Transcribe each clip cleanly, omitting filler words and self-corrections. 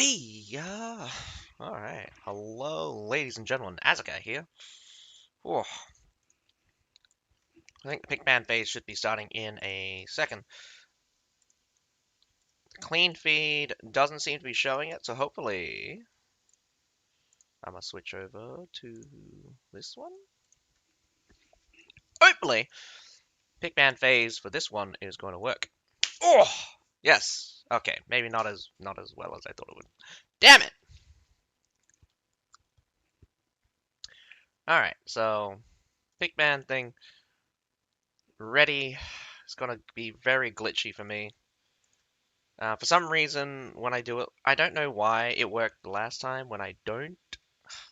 Yeah. Alright. Hello, ladies and gentlemen. Asuka here. Oh, I think the Pickman phase should be starting in a second. The clean feed doesn't seem to be showing it, so hopefully I'm gonna switch over to this one. Hopefully, Pickman phase for this one is going to work. Oh, yes. Okay, maybe not as well as I thought it would. Damn it. All right, so Pickman thing ready. It's gonna be very glitchy for me. For some reason, when I do it, I don't know why it worked last time when I don't.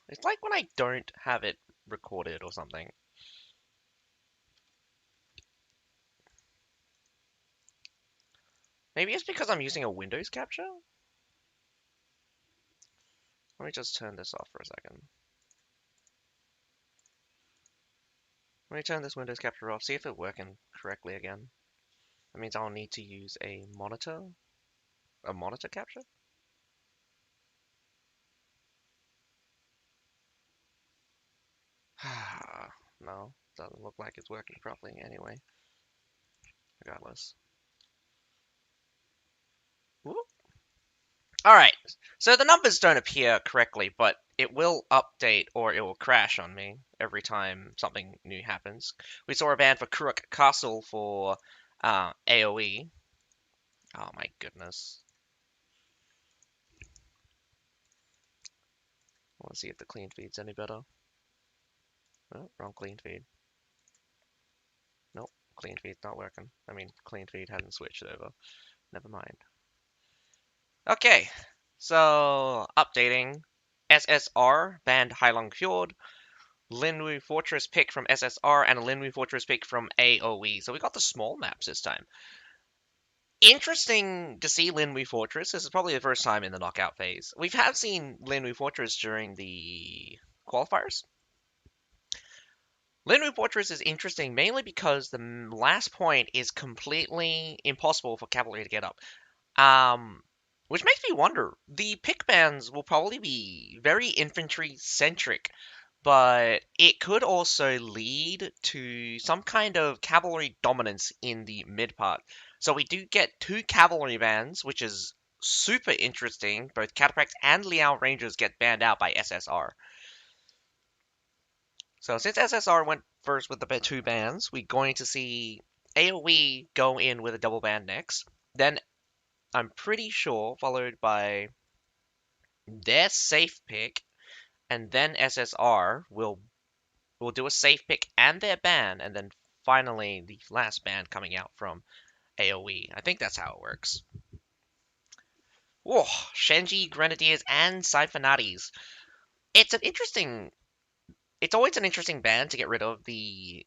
It's like when I don't have it recorded or something. Maybe it's because I'm using a Windows capture? Let me just turn this off for a second. Let me turn this Windows capture off, see if it's working correctly again. That means I'll need to use a monitor capture? No, doesn't look like it's working properly anyway. Regardless. Whoop. Alright, so the numbers don't appear correctly, but it will update or it will crash on me every time something new happens. We saw a ban for Kuruk Castle for AoE. Oh my goodness. I want to see if the clean feed's any better. Oh, wrong clean feed. Nope, clean feed's not working. I mean, clean feed hadn't switched over. Never mind. Okay, so updating. SSR banned Heilong Fjord. Linwu Fortress pick from SSR and a Linwu Fortress pick from AoE. So we got the small maps this time. Interesting to see Linwu Fortress. This is probably the first time in the knockout phase. We have seen Linwu Fortress during the qualifiers. Linwu Fortress is interesting mainly because the last point is completely impossible for cavalry to get up. Which makes me wonder, the pick bans will probably be very infantry centric, but it could also lead to some kind of cavalry dominance in the mid part. So we do get two cavalry bans, which is super interesting. Both Cataphracts and Liao Rangers get banned out by SSR. So since SSR went first with the two bans, we're going to see AoE go in with a double ban next. Then I'm pretty sure followed by their safe pick, and then SSR will do a safe pick and their ban, and then finally the last ban coming out from AoE. I think that's how it works. Whoa, Shenji, Grenadiers, and Siphonatis. It's an interesting. It's always an interesting ban to get rid of the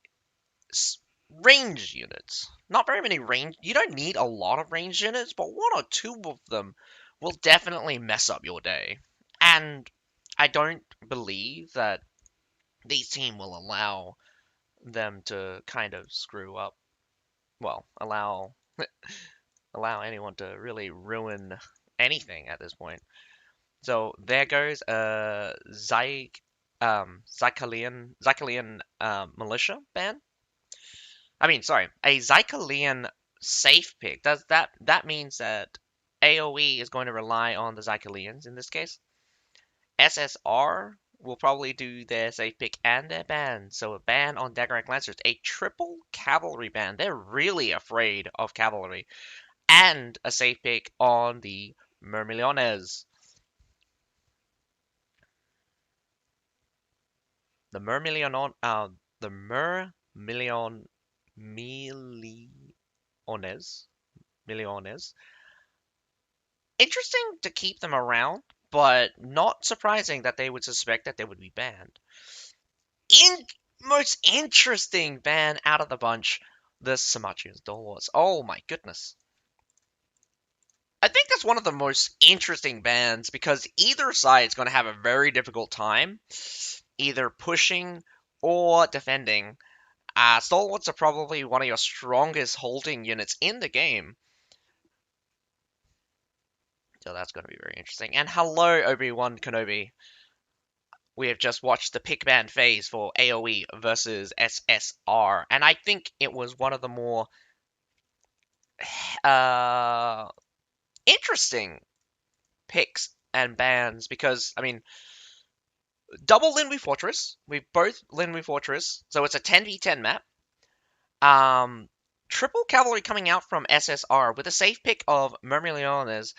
range units. Not very many range. You don't need a lot of range units, but one or two of them will definitely mess up your day. And I don't believe that these team will allow them to kind of screw up. Well, allow anyone to really ruin anything at this point. So there goes a Zycalian militia ban. I mean, sorry, a Zycalian safe pick. Does that means that AoE is going to rely on the Zycalians in this case? SSR will probably do their safe pick and their ban. So a ban on Daggerite Lancers, a triple cavalry ban. They're really afraid of cavalry. And a safe pick on the Myrmillones. The Milliones. Interesting to keep them around, but not surprising that they would suspect that they would be banned. Most interesting ban out of the bunch, the Samachian Stalwarts. Oh my goodness. I think that's one of the most interesting bans because either side is going to have a very difficult time either pushing or defending. Stalwarts are probably one of your strongest holding units in the game. So that's going to be very interesting. And hello, Obi-Wan Kenobi. We have just watched the pick ban phase for AoE versus SSR, and I think it was one of the more uh, interesting picks and bans because, I mean, double Linwy Fortress. We've both Linwy Fortress, so it's a 10v10 map. Triple cavalry coming out from SSR with a safe pick of Myrmillones,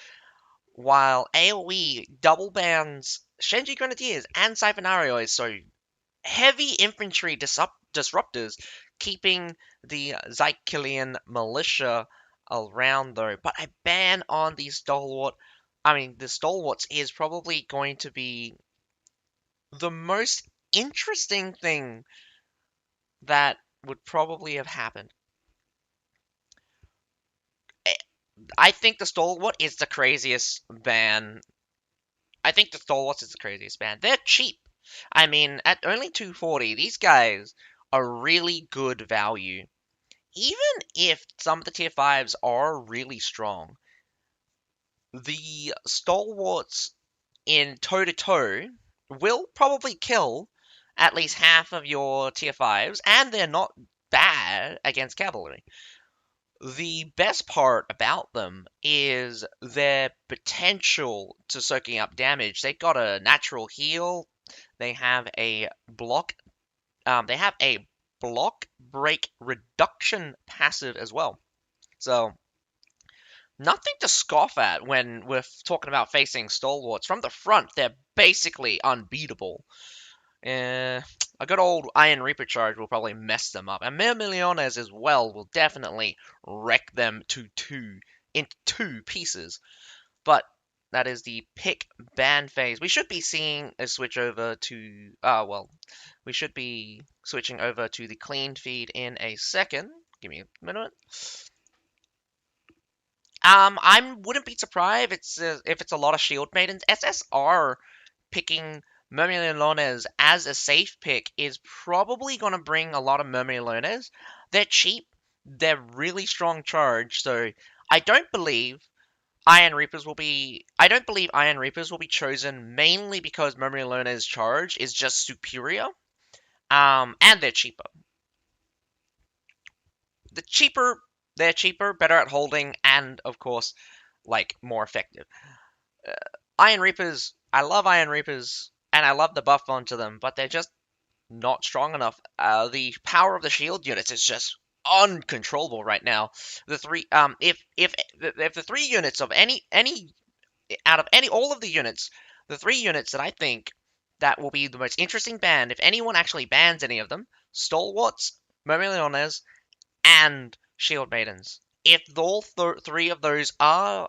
while AoE double bans Shenji Grenadiers and Siphonarios, so heavy infantry disruptors, keeping the Zykllian militia around though. But a ban on the the stalwarts is probably going to be the most interesting thing that would probably have happened. I think the stalwart is the craziest ban. I think the stalwarts is the craziest ban. They're cheap. I mean, at only 240, these guys are really good value. Even if some of the tier 5s are really strong, the stalwarts in toe-to-toe will probably kill at least half of your tier 5s, and they're not bad against cavalry. The best part about them is their potential to soaking up damage. They've got a natural heal. They have a block. They have a block break reduction passive as well. So nothing to scoff at when we're talking about facing stalwarts. From the front, they're basically unbeatable. A good old Iron Reaper charge will probably mess them up. And Myrmillones as well will definitely wreck them into two pieces. But that is the pick ban phase. We should be seeing a switch over to we should be switching over to the clean feed in a second. Give me a minute. I wouldn't be surprised if it's a lot of shield maidens. SSR picking Myrmillones as a safe pick is probably going to bring a lot of Myrmillones. They're cheap. They're really strong charge, so I don't believe Iron Reapers will be. I don't believe Iron Reapers will be chosen mainly because Myrmillones' charge is just superior. And they're cheaper. They're cheaper, better at holding, and of course, like more effective. Uh, Iron Reapers, I love Iron Reapers, and I love the buff onto them, but they're just not strong enough. The power of the shield units is just uncontrollable right now. The three, if the three units of any out of any all of the units, the three units that I think that will be the most interesting ban, if anyone actually bans any of them, Stalwarts, Myrmillones, and Shield Maidens. If all three of those are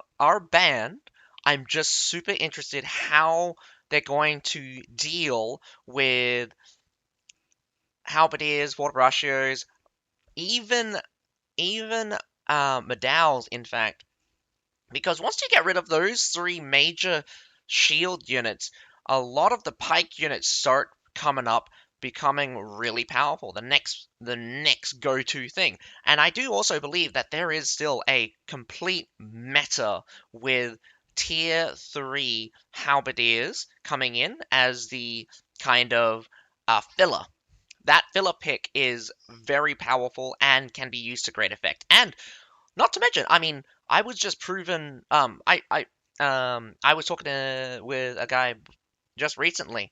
banned, I'm just super interested how they're going to deal with halberdiers, water brachiots, even Medals, in fact. Because once you get rid of those three major shield units, a lot of the pike units start coming up, becoming really powerful. The next go-to thing. And I do also believe that there is still a complete meta with tier 3 halberdiers coming in as the kind of filler. That filler pick is very powerful and can be used to great effect. And not to mention, I mean, I was just proven. I was talking with a guy just recently.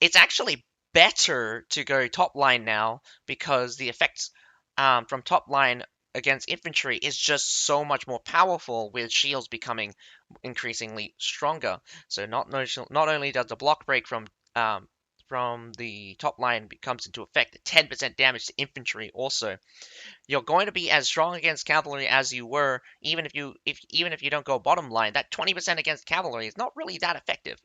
It's actually better to go top line now because the effects from top line against infantry is just so much more powerful with shields becoming increasingly stronger. So not only does the block break from the top line comes into effect, 10% damage to infantry also. You're going to be as strong against cavalry as you were, even if you don't go bottom line. That 20% against cavalry is not really that effective.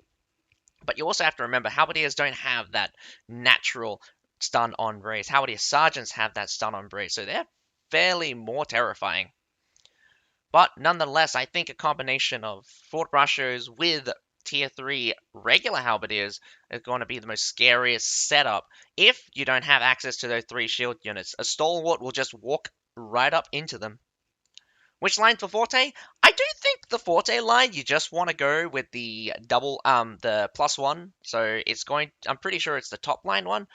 But you also have to remember, halberdiers don't have that natural stun on brace. Halberdier sergeants have that stun on brace, so they're fairly more terrifying. But nonetheless, I think a combination of Fort Brachiots with tier 3 regular halberdiers is going to be the most scariest setup if you don't have access to those 3 shield units. A stalwart will just walk right up into them. Which line for Forte? I do think the Forte line, you just want to go with the the +1. So it's going. I'm pretty sure it's the top line one.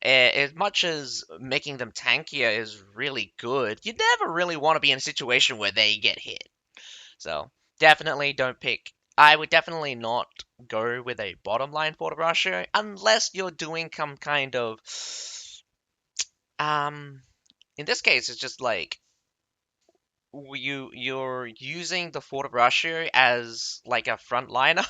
As much as making them tankier is really good, you never really want to be in a situation where they get hit. So definitely don't pick. I would definitely not go with a bottom line Forte Brasher unless you're doing some kind of um. In this case, it's just like you're using the Fort Rusher as like a frontliner.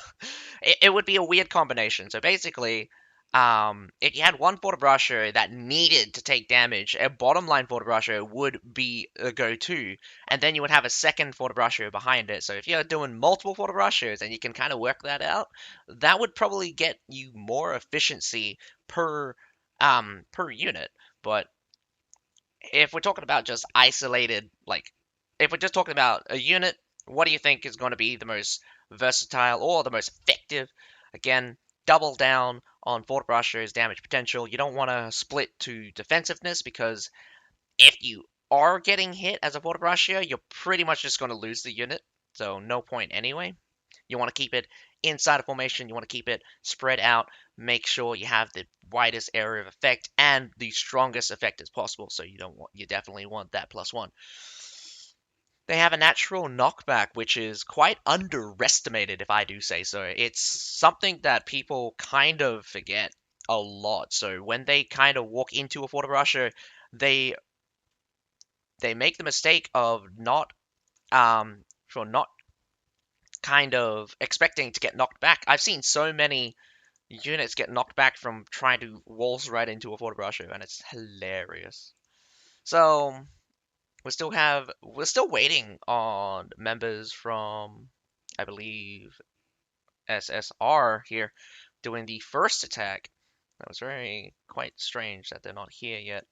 It would be a weird combination. So basically, if you had one Fort Rusher that needed to take damage, a bottom line Fort Rusher would be a go-to, and then you would have a second Fort Rusher behind it. So if you're doing multiple Fort Rushers and you can kind of work that out, that would probably get you more efficiency per unit. But if we're talking about just isolated, like, if we're just talking about a unit, what do you think is going to be the most versatile or the most effective? Again, double down on Fort Brusher's damage potential. You don't want to split to defensiveness because if you are getting hit as a Fort Brusher, you're pretty much just going to lose the unit. So no point anyway. You want to keep it inside a formation. You want to keep it spread out. Make sure you have the widest area of effect and the strongest effect as possible. So you definitely want that +1. They have a natural knockback, which is quite underestimated, if I do say so. It's something that people kind of forget a lot. So when they kind of walk into a Fort Rusher, they they make the mistake of not kind of expecting to get knocked back. I've seen so many units get knocked back from trying to waltz right into a Fort Brasher, and it's hilarious. So we're still waiting on members from, I believe, SSR here doing the first attack. That was very quite strange that they're not here yet.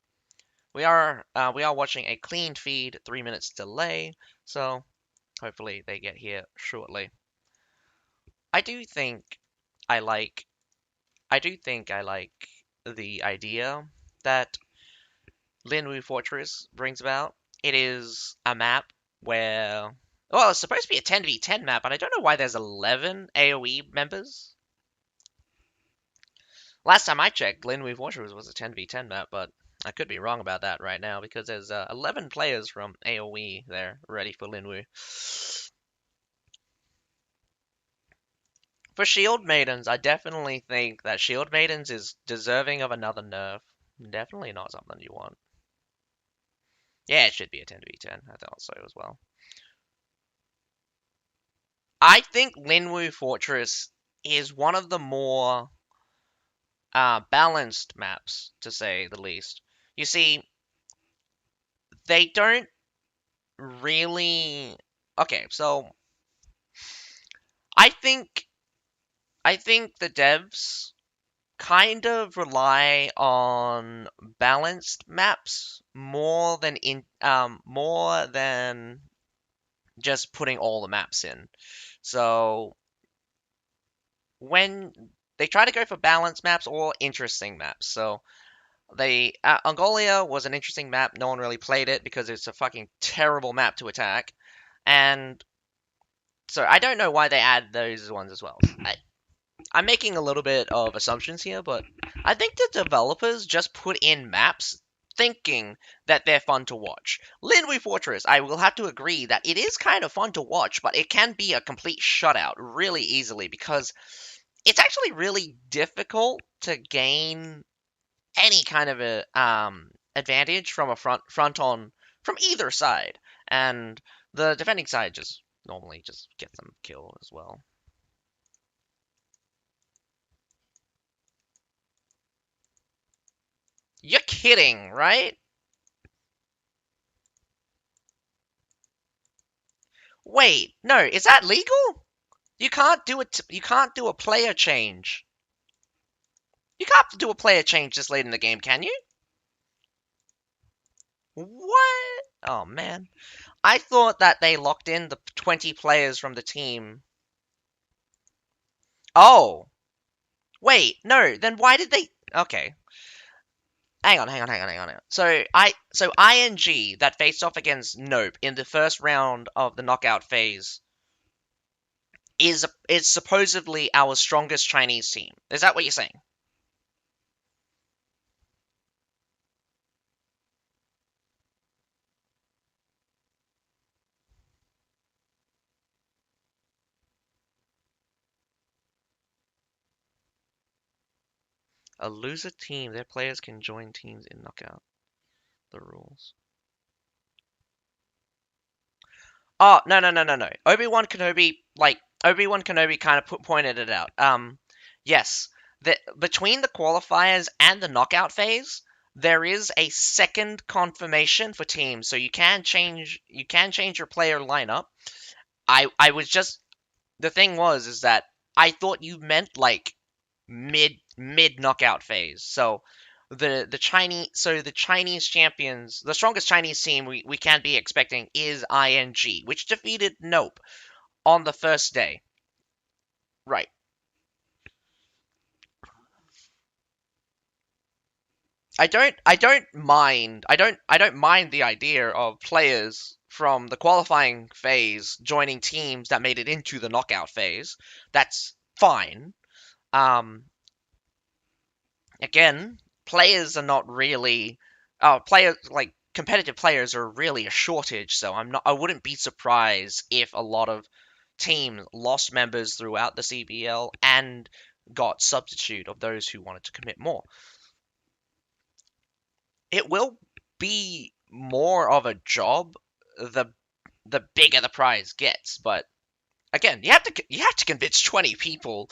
We are watching a clean feed, 3 minutes delay, so hopefully they get here shortly. I do think I like I do think I like the idea that Linwu Fortress brings about. It is a map where, well, it's supposed to be a 10v10 map, and I don't know why there's 11 AoE members. Last time I checked, Linwu Fortress was a 10v10 map, but I could be wrong about that right now because there's 11 players from AoE there ready for Linwu. For Shield Maidens, I definitely think that Shield Maidens is deserving of another nerf. Definitely not something you want. Yeah, it should be a 10v10. I thought so as well. I think Linwu Fortress is one of the more balanced maps, to say the least. You see, they don't really. Okay, so I think the devs kind of rely on balanced maps more than just putting all the maps in. So when they try to go for balanced maps or interesting maps, so Angolia was an interesting map. No one really played it because it's a fucking terrible map to attack, and so I don't know why they add those ones as well. I'm making a little bit of assumptions here, but I think the developers just put in maps thinking that they're fun to watch. Linwy Fortress, I will have to agree that it is kind of fun to watch, but it can be a complete shutout really easily because it's actually really difficult to gain any kind of a advantage from a front on from either side, and the defending side just normally just gets them killed as well. You're kidding, right? Wait, no, is that legal? You can't do it. You can't do a player change. You can't do a player change this late in the game, can you? What? Oh man, I thought that they locked in the 20 players from the team. Oh, wait, no. Then why did they? Okay, hang on. So ING that faced off against Nope in the first round of the knockout phase. is supposedly our strongest Chinese team. Is that what you're saying? A loser team, their players can join teams in knockout. The rules. Oh, no, no, no, no, no. Obi-Wan Kenobi kind of pointed it out. Yes, between the qualifiers and the knockout phase, there is a second confirmation for teams, so you can change your player lineup. I was just the thing was is that I thought you meant like mid knockout phase. So the Chinese champions, the strongest Chinese team we can be expecting is ING, which defeated Nope on the first day. Right. I don't mind the idea of players from the qualifying phase joining teams that made it into the knockout phase. That's fine. Um Again, players are not really players like competitive players are really a shortage, so I wouldn't be surprised if a lot of teams lost members throughout the CBL and got substitute of those who wanted to commit more. It will be more of a job the the bigger the prize gets, but again, you have to convince 20 people.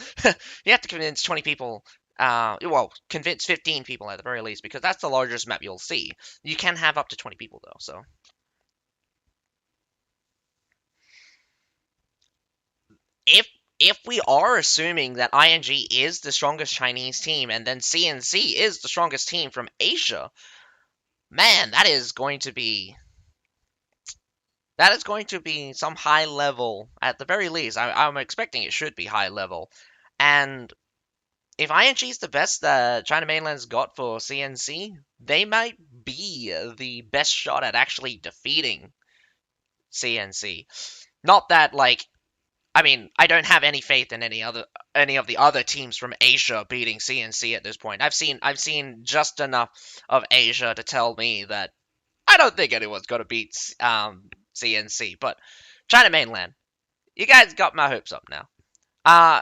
You have to convince 20 people. Well, convince 15 people at the very least, because that's the largest map you'll see. You can have up to 20 people though. So if if we are assuming that ING is the strongest Chinese team and then CNC is the strongest team from Asia, man, that is going to be some high level at the very least. I'm expecting it should be high level, and if ING is the best that China Mainland's got for CNC, they might be the best shot at actually defeating CNC. Not that like I mean, I don't have any faith in any of the other teams from Asia beating CNC at this point. I've seen just enough of Asia to tell me that I don't think anyone's gonna beat CNC. But China Mainland, you guys got my hopes up now. Uh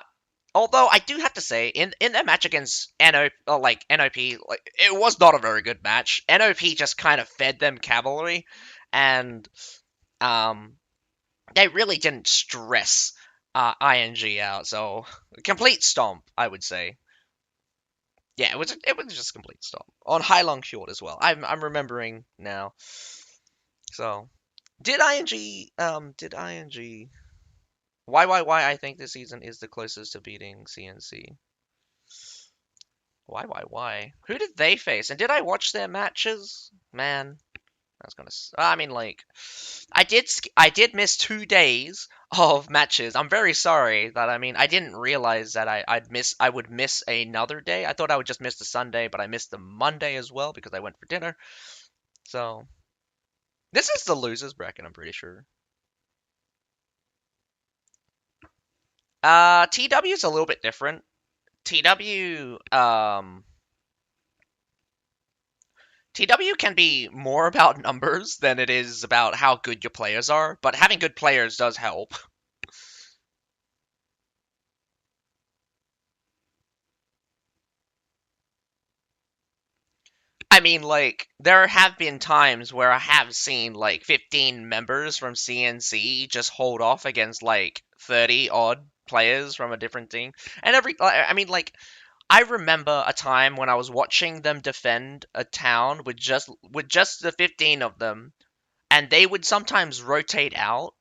Although I do have to say, in their match against NOP, like it was not a very good match. NOP just kind of fed them cavalry, and um, they really didn't stress ING out. So complete stomp, I would say. Yeah, it was just a complete stomp on high long short as well. I'm remembering now. So did ING why I think this season is the closest to beating CNC. Why? Who did they face? And did I watch their matches? Man, that's gonna. I mean, like, I did miss 2 days of matches. I'm very sorry that. I mean, I didn't realize that I would miss another day. I thought I would just miss the Sunday, but I missed the Monday as well because I went for dinner. So this is the losers bracket. I'm pretty sure. TW is a little bit different. TW TW can be more about numbers than it is about how good your players are, but having good players does help. I mean, like, there have been times where I have seen, like, 15 members from CNC just hold off against, like, 30 odd players from a different team. And I mean, like, I remember a time when I was watching them defend a town with just the 15 of them, and they would sometimes rotate out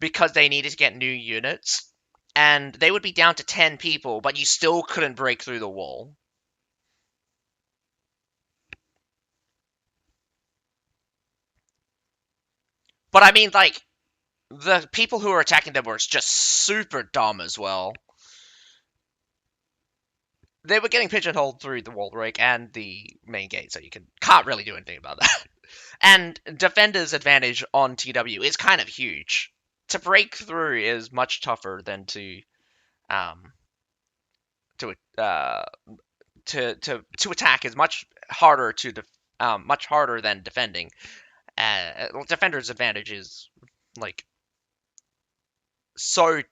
because they needed to get new units, and they would be down to 10 people, but you still couldn't break through the wall. But I mean, like, the people who were attacking them were just super dumb as well. They were getting pigeonholed through the wall break and the main gate, so you can't really do anything about that. And defender's advantage on TW is kind of huge. To break through is much tougher than to um, to uh, to attack is much harder than defending. Defender's advantage is like so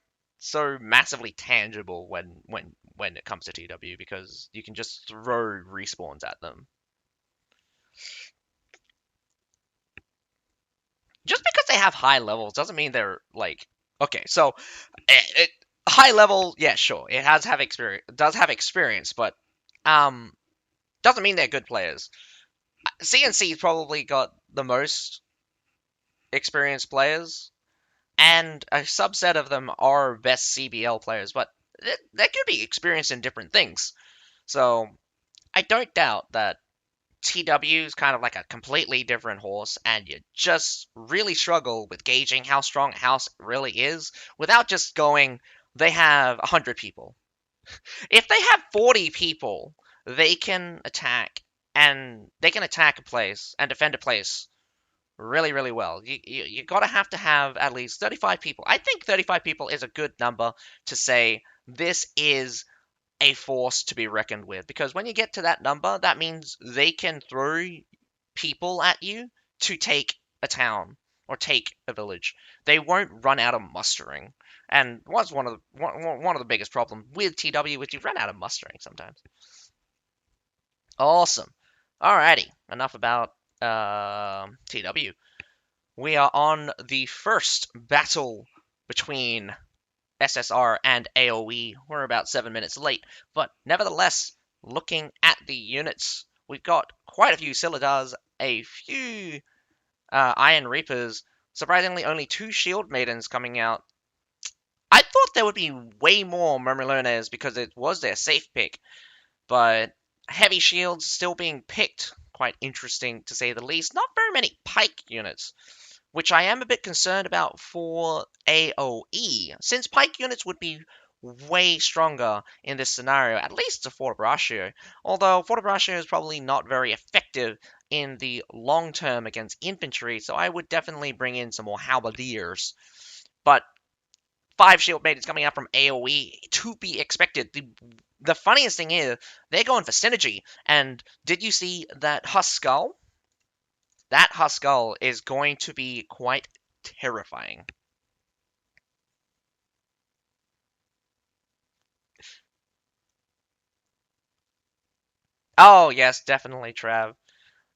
massively tangible when it comes to TW because you can just throw respawns at them. Just because they have high levels doesn't mean they're like okay. So high level, yeah, sure, it does have experience, but um, doesn't mean they're good players. CNC's probably got the most experienced players, and a subset of them are best CBL players, but they could be experienced in different things. So I don't doubt that TW is kind of like a completely different horse, and you just really struggle with gauging how strong a house really is without just going, they have 100 people. If they have 40 people, they can attack a place and defend a place really, really well. You gotta have to have at least 35 people. I think 35 people is a good number to say this is a force to be reckoned with because when you get to that number, that means they can throw people at you to take a town or take a village. They won't run out of mustering, and was one of the biggest problems with TW is you run out of mustering sometimes. Awesome. Alrighty, enough about TW. We are on the first battle between SSR and AoE. We're about 7 minutes late, but nevertheless, looking at the units, we've got quite a few Scyldars, a few Iron Reapers, surprisingly only 2 Shield Maidens coming out. I thought there would be way more Murmillones because it was their safe pick, but Heavy Shields still being picked. Quite interesting to say the least. Not very many Pike units, which I am a bit concerned about for AoE, since Pike units would be way stronger in this scenario, at least to Fortebraccio, although Fortebraccio is probably not very effective in the long term against infantry, so I would definitely bring in some more halberdiers. But 5 Shield Maidens coming out from AoE to be expected. The funniest thing is, they're going for synergy, and did you see that Huskell? That Huskell is going to be quite terrifying. Oh yes, definitely, Trav.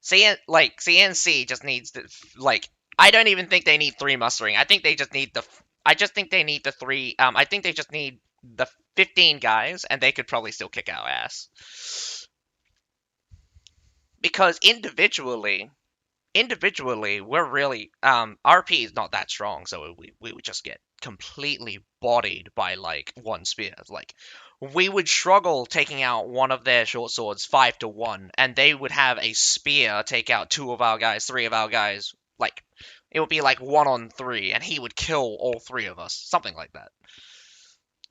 CNC just needs to like. I don't even think they need 3 mustering. I think they just need the. I just think they need the 3. I think they just need the 15 guys, and they could probably still kick our ass. Because individually, we're really RP is not that strong, so we would just get completely bodied by like 1 spear. Like we would struggle taking out one of their short swords 5-1, and they would have a spear take out 2 of our guys, 3 of our guys. Like it would be like 1-on-3, and he would kill all 3 of us, something like that.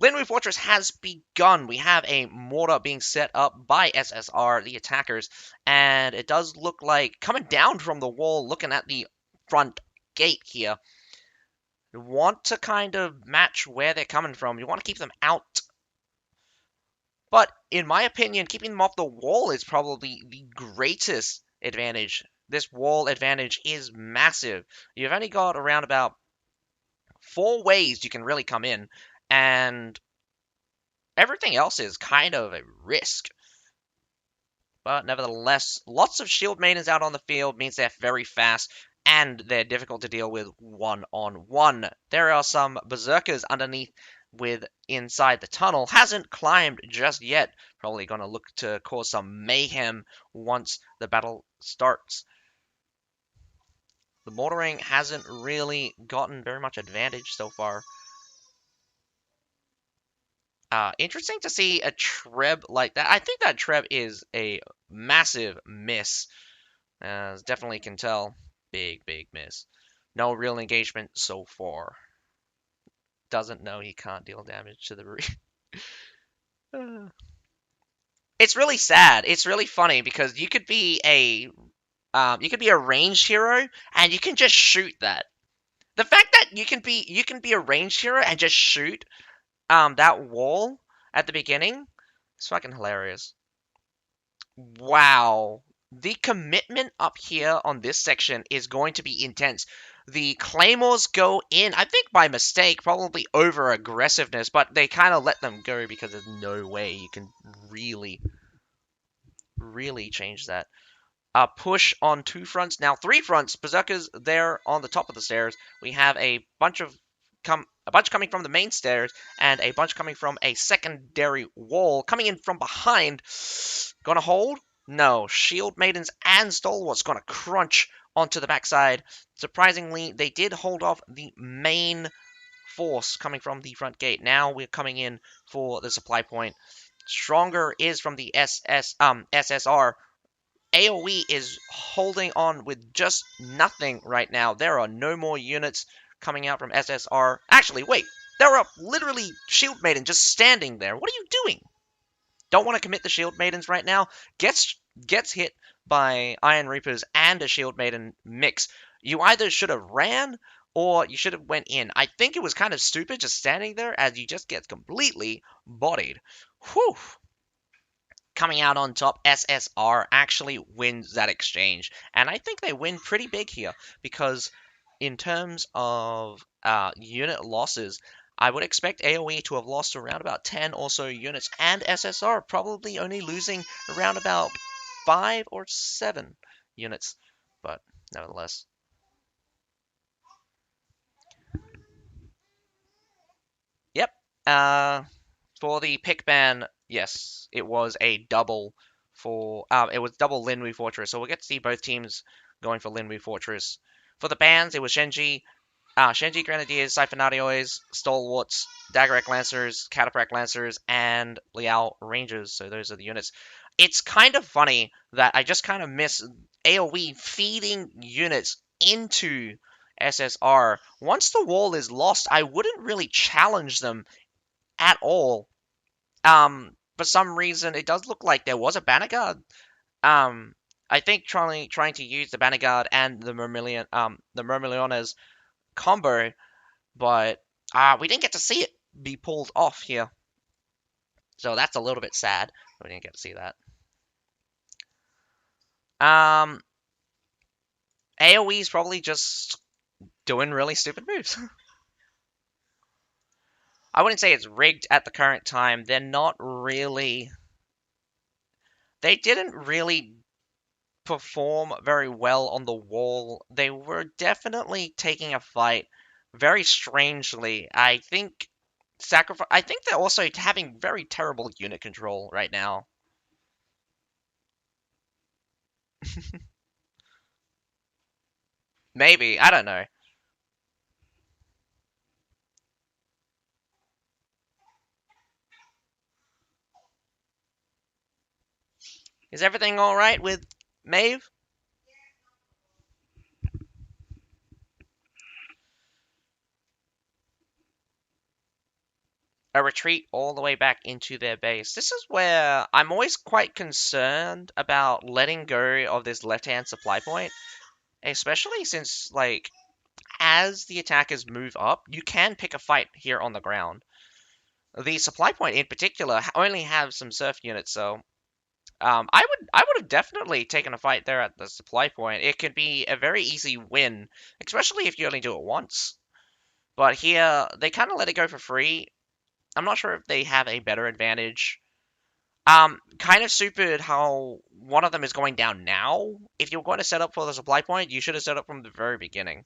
Linwood Fortress has begun. We have a mortar being set up by SSR, the attackers, and it does look like coming down from the wall, looking at the front gate here. You want to kind of match where they're coming from. You want to keep them out. But in my opinion, keeping them off the wall is probably the greatest advantage. This wall advantage is massive. You've only got around about 4 ways you can really come in, and everything else is kind of a risk. But nevertheless, lots of shield maidens out on the field means they're very fast and they're difficult to deal with 1-on-1. There are some berserkers underneath with inside the tunnel. Hasn't climbed just yet. Probably going to look to cause some mayhem once the battle starts. The mortaring hasn't really gotten very much advantage so far. Interesting to see a Treb like that. I think that Treb is a massive miss. Definitely can tell. Big, big miss. No real engagement so far. Doesn't know he can't deal damage to the It's really sad. It's really funny because you could be a ranged hero and you can just shoot that. The fact that you can be a ranged hero and just shoot that wall at the beginning, it's fucking hilarious. Wow. The commitment up here on this section is going to be intense. The claymores go in, I think by mistake, probably over aggressiveness, but they kind of let them go because there's no way you can really, really change that. Push on two fronts. Now three fronts. Berserkers there on the top of the stairs. We have a bunch coming from the main stairs and a bunch coming from a secondary wall coming in from behind. Gonna hold? No. Shield Maidens and Stalwarts gonna crunch onto the backside. Surprisingly, they did hold off the main force coming from the front gate. Now we're coming in for the supply point. Stronger is from the SSR. AoE is holding on with just nothing right now. There are no more units coming out from SSR. Actually, wait. There are literally Shield Maiden just standing there. What are you doing? Don't want to commit the Shield Maidens right now. Gets hit by Iron Reapers and a Shield Maiden mix. You either should have ran or you should have went in. I think it was kind of stupid just standing there as you just get completely bodied. Whew. Coming out on top, SSR actually wins that exchange. And I think they win pretty big here because in terms of unit losses, I would expect AoE to have lost around about 10 or so units, and SSR probably only losing around about 5 or 7 units. But nevertheless. Yep. For the pick ban, yes, it was a double for it was double Linwu Fortress. So we'll get to see both teams going for Linwu Fortress. For the bans, it was Shenji Grenadiers, Siphonarios, Stalwarts, Daggerak Lancers, Cataprak Lancers, and Liao Rangers. So those are the units. It's kind of funny that I just kind of miss AoE feeding units into SSR. Once the wall is lost, I wouldn't really challenge them at all. For some reason, it does look like there was a banner guard. I think trying to use the banner guard and the Myrmillones combo, but we didn't get to see it be pulled off here. So that's a little bit sad. We didn't get to see that. AoE is probably just doing really stupid moves. I wouldn't say it's rigged at the current time. They're not really. They didn't really perform very well on the wall. They were definitely taking a fight very strangely. I think they're also having very terrible unit control right now. Maybe, I don't know. Is everything all right with Maeve? A retreat all the way back into their base. This is where I'm always quite concerned about letting go of this left-hand supply point, especially since, like, as the attackers move up, you can pick a fight here on the ground. The supply point in particular only has some surf units, so I would have definitely taken a fight there at the supply point. It could be a very easy win, especially if you only do it once. But here they kind of let it go for free. I'm not sure if they have a better advantage. Kind of stupid how one of them is going down now. If you're going to set up for the supply point, you should have set up from the very beginning.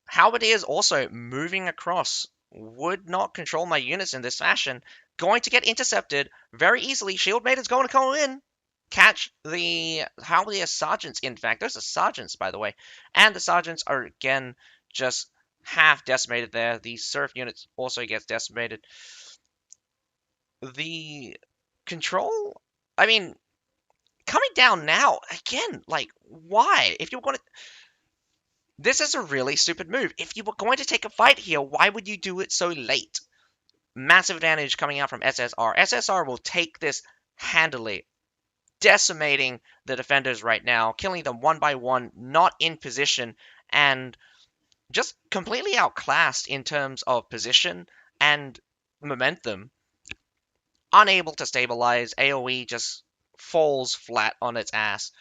Halberdiers also moving across would not control my units in this fashion. Going to get intercepted very easily. Shield Maiden's going to come in. Catch the Halberdier Sergeants, in fact. Those are Sergeants, by the way. And the Sergeants are, again, just half decimated there. The Surf units also gets decimated. The control, I mean, coming down now, again, like, why? If you're going to This is a really stupid move. If you were going to take a fight here, why would you do it so late? Massive advantage coming out from SSR. SSR will take this handily, decimating the defenders right now, killing them one by one, not in position, and just completely outclassed in terms of position and momentum. Unable to stabilize, AoE just falls flat on its ass.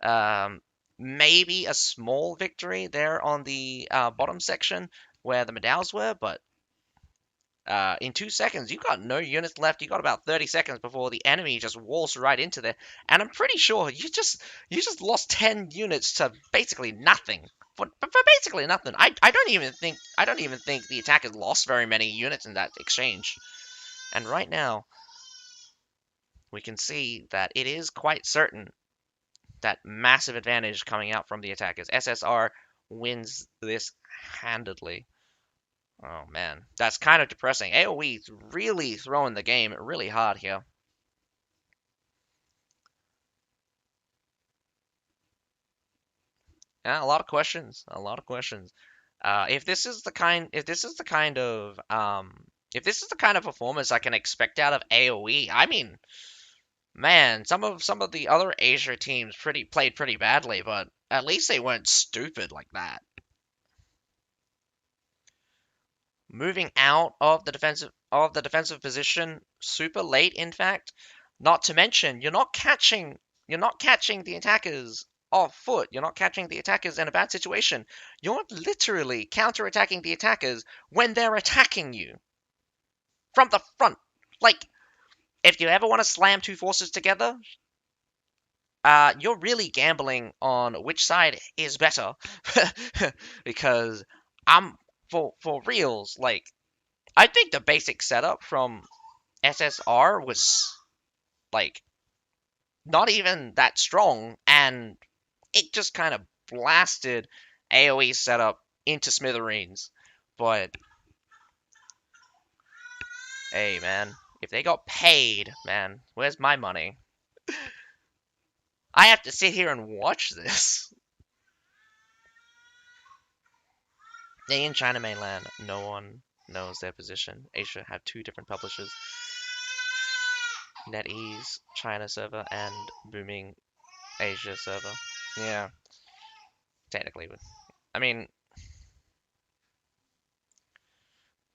Um, Maybe a small victory there on the bottom section where the medals were, but in 2 seconds, you got no units left. You got about 30 seconds before the enemy just waltzed right into there, and I'm pretty sure you just lost 10 units to basically nothing. For basically nothing. I don't even think the attackers lost very many units in that exchange. And right now, we can see that it is quite certain that massive advantage coming out from the attackers. SSR wins this handedly. Oh man, that's kind of depressing. AoE's really throwing the game really hard here. Yeah, a lot of questions. A lot of questions. If this is the kind of performance I can expect out of AoE, I mean, man, some of the other Asia teams played pretty badly, but at least they weren't stupid like that. Moving out of the defensive position super late, in fact. Not to mention, you're not catching the attackers off foot. You're not catching the attackers in a bad situation. You're literally counter-attacking the attackers when they're attacking you from the front. Like, if you ever want to slam two forces together, you're really gambling on which side is better, because I'm for reals. Like, I think the basic setup from SSR was like not even that strong, and it just kind of blasted AoE setup into smithereens. But hey, man, if they got paid, man, where's my money? I have to sit here and watch this. In China mainland, no one knows their position. Asia have two different publishers: NetEase China server and Booming Asia server. Yeah, technically, I mean,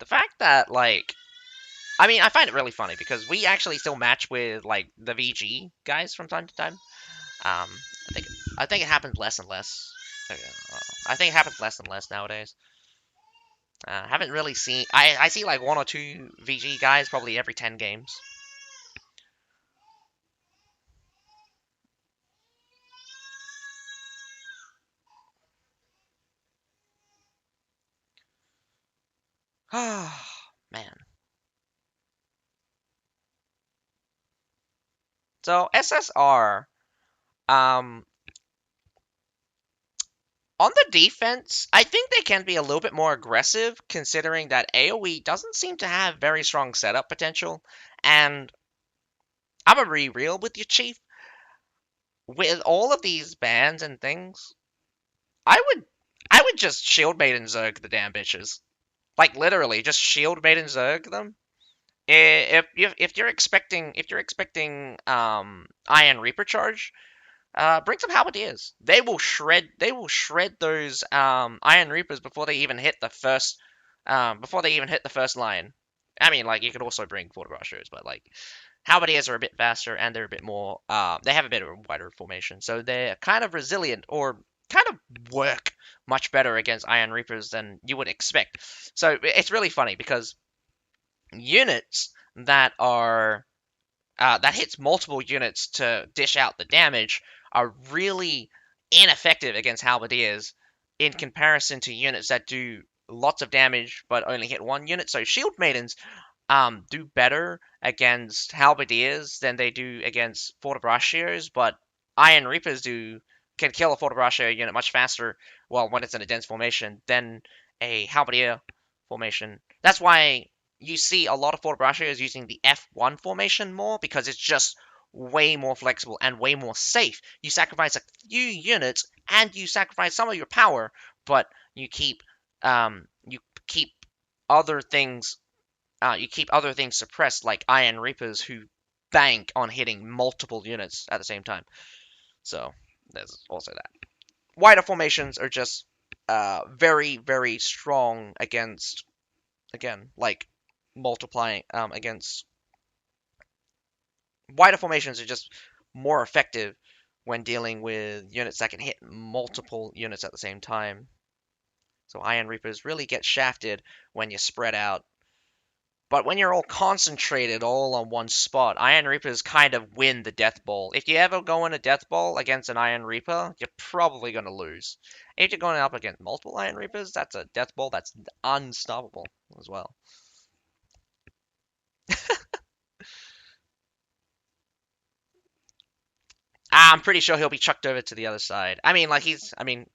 the fact that I find it really funny because we actually still match with like the VG guys from time to time. I think it happens less and less. I think it happens less and less nowadays. Haven't really seen. I see like one or two VG guys probably every 10 games. Ah, man. So SSR, um, on the defense, I think they can be a little bit more aggressive, considering that AoE doesn't seem to have very strong setup potential. And I'm gonna be real with you, Chief. With all of these bans and things, I would I would just shield maiden zerg the damn bitches. Like literally, just shield maiden zerg them. If you're expecting Iron Reaper charge, bring some halberdiers. They will shred those Iron Reapers before they even hit the first line. I mean, like you could also bring Border Brushers, but like halberdiers are a bit faster and they're a bit more. They have a bit of a wider formation, so they're kind of resilient or kind of work much better against Iron Reapers than you would expect. So it's really funny because units that hits multiple units to dish out the damage are really ineffective against halberdiers in comparison to units that do lots of damage but only hit one unit. So shield maidens do better against halberdiers than they do against fortibraccios, but Iron Reapers can kill a fortibraccio unit much faster, well, when it's in a dense formation, than a halberdier formation. That's why you see a lot of fortibraccios using the F1 formation more, because it's just way more flexible and way more safe. You sacrifice a few units and you sacrifice some of your power, but you keep other things suppressed, like Iron Reapers, who bank on hitting multiple units at the same time. So there's also that. Wider formations are just very, very strong against, again, like multiplying against wider formations are just more effective when dealing with units that can hit multiple units at the same time. So Iron Reapers really get shafted when you spread out. But when you're all concentrated all on one spot, Iron Reapers kind of win the Death Ball. If you ever go in a Death Ball against an Iron Reaper, you're probably going to lose. If you're going up against multiple Iron Reapers, that's a Death Ball that's unstoppable as well. I'm pretty sure he'll be chucked over to the other side. He's in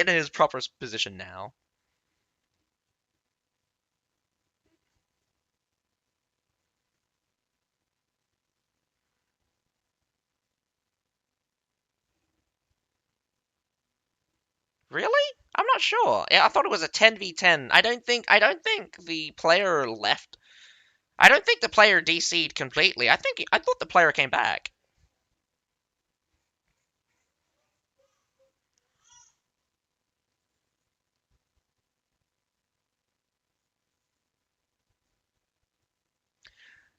his proper position now. Really? I'm not sure. Yeah, I thought it was a 10v10. I don't think the player left. I don't think the player DC'd completely. I thought the player came back.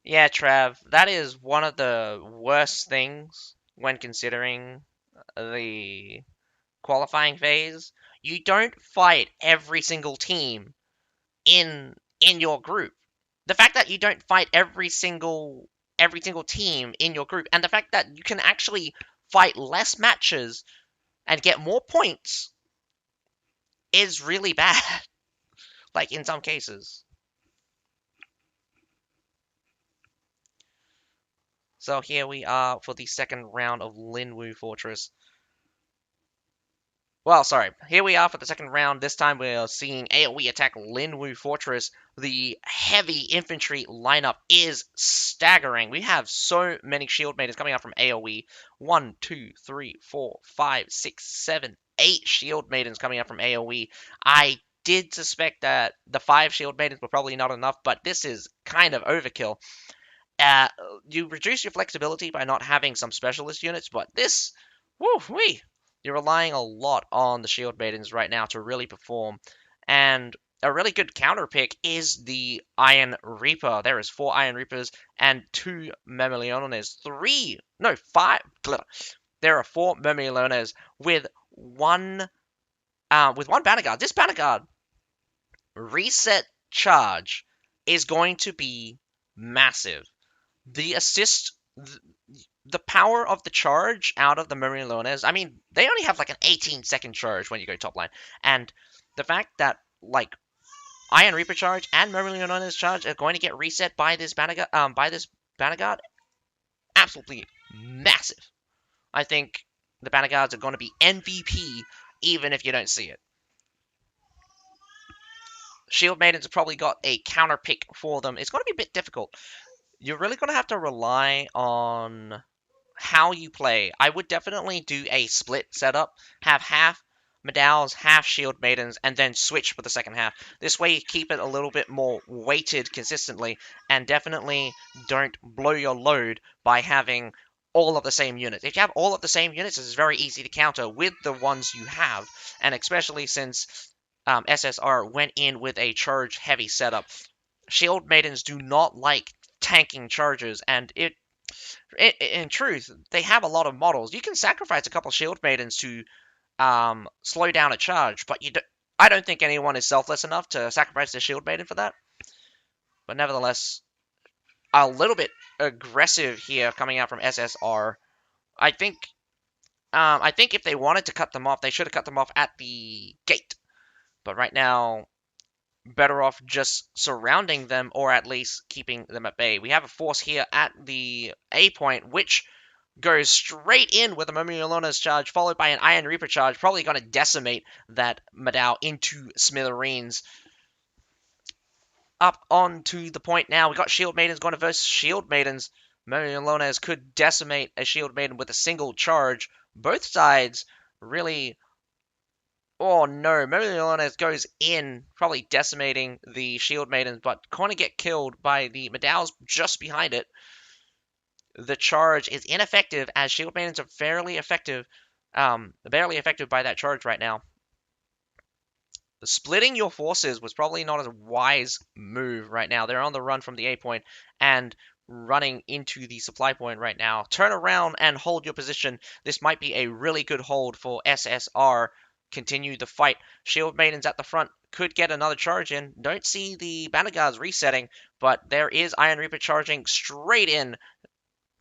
Yeah, Trav, that is one of the worst things when considering the qualifying phase. You don't fight every single team in your group. The fact that you don't fight every single team in your group, and the fact that you can actually fight less matches and get more points is really bad. Like in some cases. So here we are for the second round of Linwu Fortress. Well, sorry. Here we are for the second round. This time we're seeing AoE attack Linwu Fortress. The heavy infantry lineup is staggering. We have so many shield maidens coming out from AoE. 1, 2, 3, 4, 5, 6, 7, 8 shield maidens coming out from AoE. I did suspect that the 5 shield maidens were probably not enough, but this is kind of overkill. Uh, you reduce your flexibility by not having some specialist units, but this, woo wee, you're relying a lot on the shield maidens right now to really perform. And a really good counter pick is the Iron Reaper. There is 4 Iron Reapers and 2 Memeliones. 3, no, 5. There are 4 Memeliones with one Banner Guard. This Banner Guard reset charge is going to be massive. The assist, the power of the charge out of the Marilones, they only have like an 18-second charge when you go top line. And the fact that, like, Iron Reaper charge and Marilones charge are going to get reset by this Banner Guard, absolutely massive. I think the Banner Guards are going to be MVP even if you don't see it. Shield Maidens have probably got a counter pick for them. It's going to be a bit difficult. You're really going to have to rely on how you play. I would definitely do a split setup, have half Medaus, half Shield Maidens, and then switch for the second half. This way you keep it a little bit more weighted consistently, and definitely don't blow your load by having all of the same units. If you have all of the same units, it's very easy to counter with the ones you have, and especially since SSR went in with a charge-heavy setup. Shield Maidens do not like tanking charges, and in truth, they have a lot of models. You can sacrifice a couple Shield Maidens to slow down a charge, but I don't think anyone is selfless enough to sacrifice their Shield Maiden for that. But nevertheless, a little bit aggressive here coming out from SSR. I think if they wanted to cut them off, they should have cut them off at the gate. But right now, better off just surrounding them or at least keeping them at bay. We have a force here at the A point, which goes straight in with a Momiolona's charge, followed by an Iron Reaper charge, probably going to decimate that Madao into smithereens. Up onto the point now. We got Shield Maidens going to versus Shield Maidens. Momiolona's could decimate a Shield Maiden with a single charge. Both sides really... Oh no, Memeliones goes in, probably decimating the Shield Maidens, but going to get killed by the Medaus just behind it. The charge is ineffective as Shield Maidens are fairly effective, barely effective by that charge right now. Splitting your forces was probably not a wise move right now. They're on the run from the A point and running into the supply point right now. Turn around and hold your position. This might be a really good hold for SSR. Continue the fight. Shield Maidens at the front could get another charge in. Don't see the Banner Guards resetting, but there is Iron Reaper charging straight in,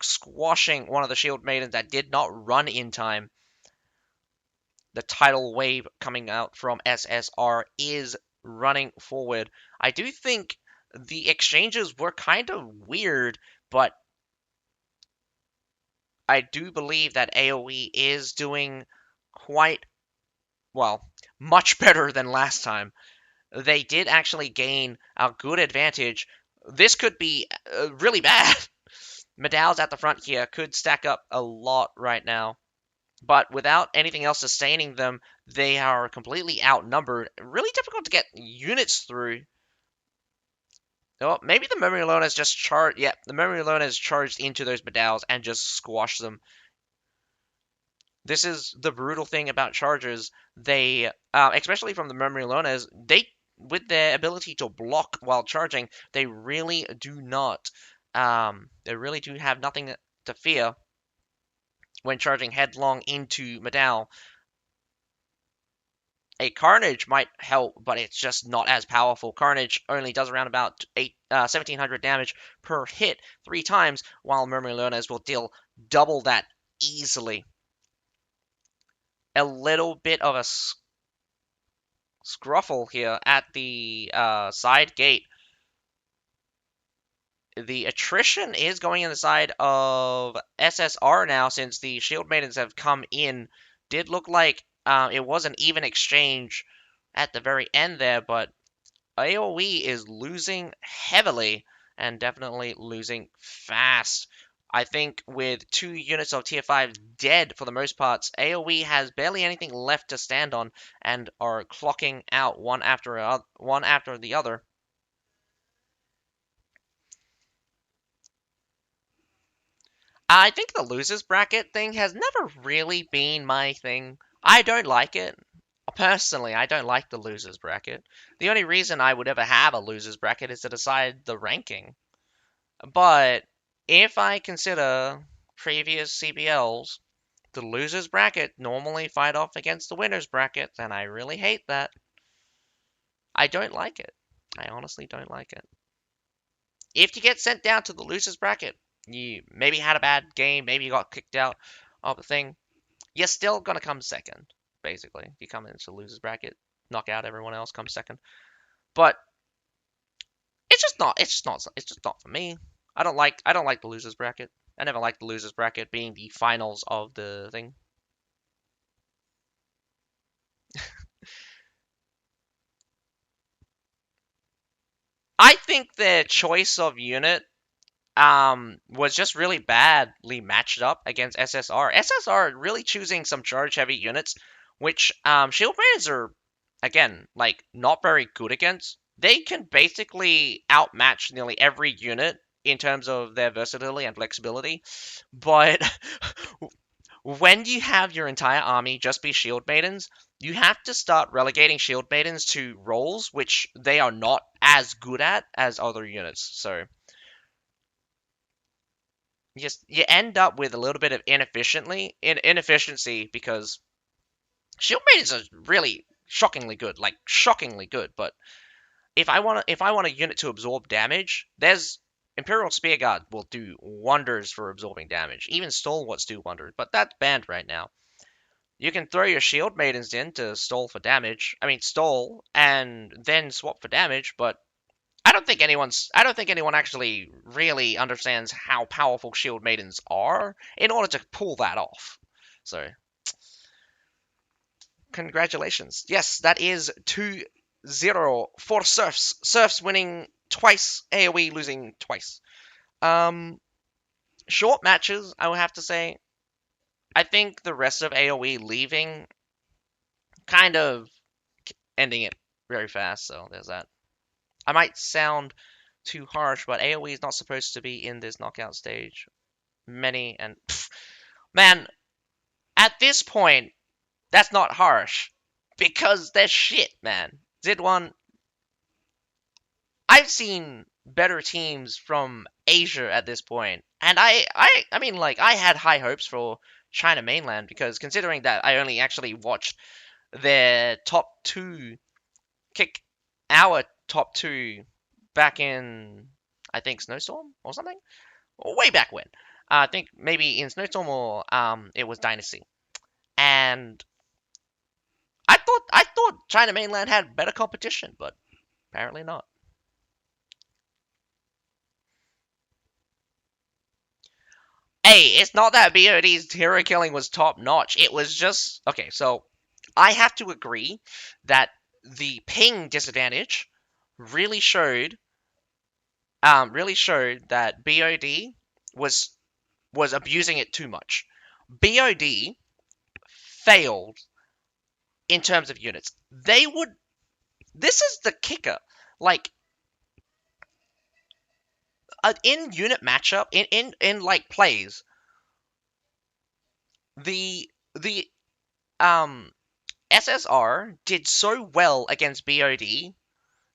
squashing one of the Shield Maidens that did not run in time. The tidal wave coming out from SSR is running forward. I do think the exchanges were kind of weird, but I do believe that AoE is doing quite well, much better than last time. They did actually gain a good advantage. This could be really bad. Medal's at the front here could stack up a lot right now. But without anything else sustaining them, they are completely outnumbered. Really difficult to get units through. Oh, maybe the memory alone has just charged. Yeah, the memory alone has charged into those medals and just squashed them. This is the brutal thing about chargers. They, especially from the memory alone, is they, with their ability to block while charging, they really do not. They really do have nothing to fear when charging headlong into Medal. A Carnage might help, but it's just not as powerful. Carnage only does around about 1700 damage per hit 3 times, while Memory Learners will deal double that easily. A little bit of a scruffle here at the side gate. The attrition is going in the side of SSR now, since the Shield Maidens have come in. Did look like it was an even exchange at the very end there, but AoE is losing heavily and definitely losing fast. I think with 2 units of tier 5 dead for the most parts, AoE has barely anything left to stand on and are clocking out one after the other. I think the losers bracket thing has never really been my thing. I don't like it. Personally, I don't like the losers bracket. The only reason I would ever have a losers bracket is to decide the ranking. But if I consider previous CBLs, the losers bracket normally fight off against the winners bracket, and I really hate that. I don't like it. I honestly don't like it. If you get sent down to the losers bracket, you maybe had a bad game, maybe you got kicked out of the thing, you're still gonna come second, basically. If you come into the losers bracket, knock out everyone else, come second. But it's just not for me. I don't like the losers bracket. I never liked the losers bracket being the finals of the thing. I think their choice of unit was just really badly matched up against SSR. SSR really choosing some charge heavy units, which Shield Raiders are, again, like, not very good against. They can basically outmatch nearly every unit in terms of their versatility and flexibility, but when you have your entire army just be Shield Maidens, you have to start relegating Shield Maidens to roles which they are not as good at as other units. So you end up with a little bit of inefficiency because Shield Maidens are really shockingly good, like shockingly good. But if I want a unit to absorb damage, there's Imperial Spearguard will do wonders for absorbing damage. Even Stalwarts do wonders, but that's banned right now. You can throw your Shield Maidens in to stall for damage. I mean, stall and then swap for damage, but I don't think anyone actually really understands how powerful Shield Maidens are in order to pull that off. So, congratulations. Yes, that is 2-0 for Surfs. Surfs winning twice, AoE losing twice. Short matches, I would have to say. I think the rest of AoE leaving, kind of ending it very fast, so there's that. I might sound too harsh, but AoE is not supposed to be in this knockout stage. Man, at this point, that's not harsh because they're shit, man. Z1, I've seen better teams from Asia at this point, and I mean, like, I had high hopes for China mainland because considering that I only actually watched their top two kick our top two back in, I think, Snowstorm or something, way back when. I think maybe in Snowstorm or it was Dynasty, and I thought China mainland had better competition, but apparently not. Hey, it's not that BOD's hero killing was top notch. It was just okay. So I have to agree that the ping disadvantage really showed that BOD was was abusing it too much. BOD failed in terms of units. They would. This is the kicker. Like in unit matchup, in like plays, the SSR did so well against BOD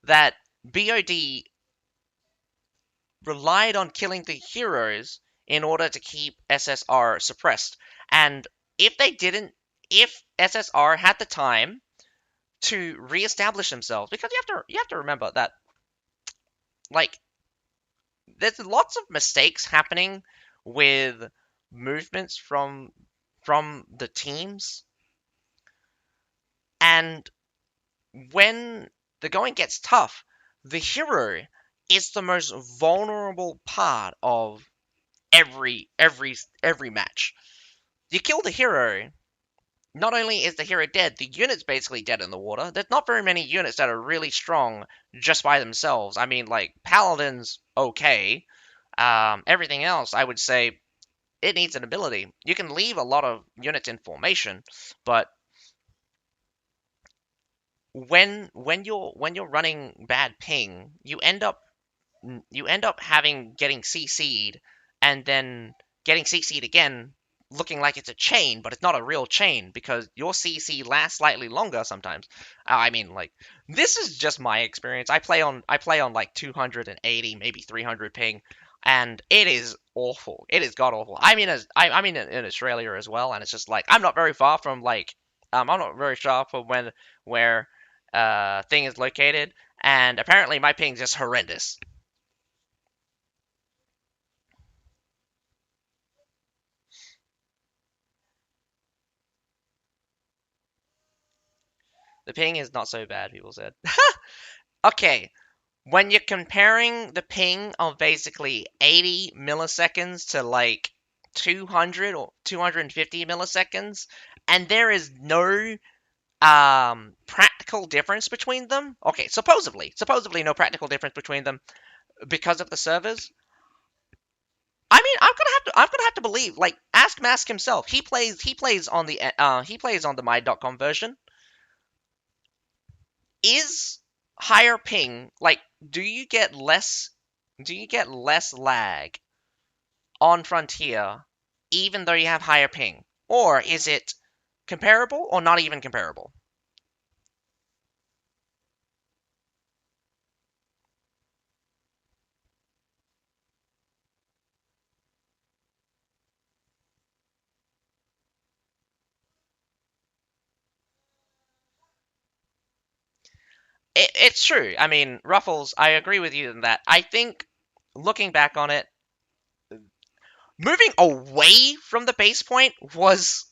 that BOD relied on killing the heroes in order to keep SSR suppressed. And if they didn't, if SSR had the time to reestablish themselves, because you have to remember that like there's lots of mistakes happening with movements from the teams, and when the going gets tough, the hero is the most vulnerable part of every match. You kill the hero, not only is the hero dead, the unit's basically dead in the water. There's not very many units that are really strong just by themselves. I mean, like Paladin's okay. Everything else, I would say, it needs an ability. You can leave a lot of units in formation, but when you're running bad ping, you end up having getting CC'd and then getting CC'd again, looking like it's a chain, but it's not a real chain because your CC lasts slightly longer sometimes. I mean, like this is just my experience. I play on like 280, maybe 300 ping, and it is awful. It is god awful. I mean in Australia as well, and it's just like I'm not very far from like I'm not very far from where thing is located, and apparently my ping's just horrendous. The ping is not so bad, people said. Okay, when you're comparing the ping of basically 80 milliseconds to like 200 or 250 milliseconds, and there is no practical difference between them. Okay, supposedly no practical difference between them because of the servers. I mean, I'm gonna have to believe. Like, ask Mask himself. He plays on the my.com version. Is higher ping like do you get less lag on Frontier even though you have higher ping? Or is it comparable or not even comparable? It's true. I mean, Ruffles, I agree with you in that. I think looking back on it, moving away from the base point was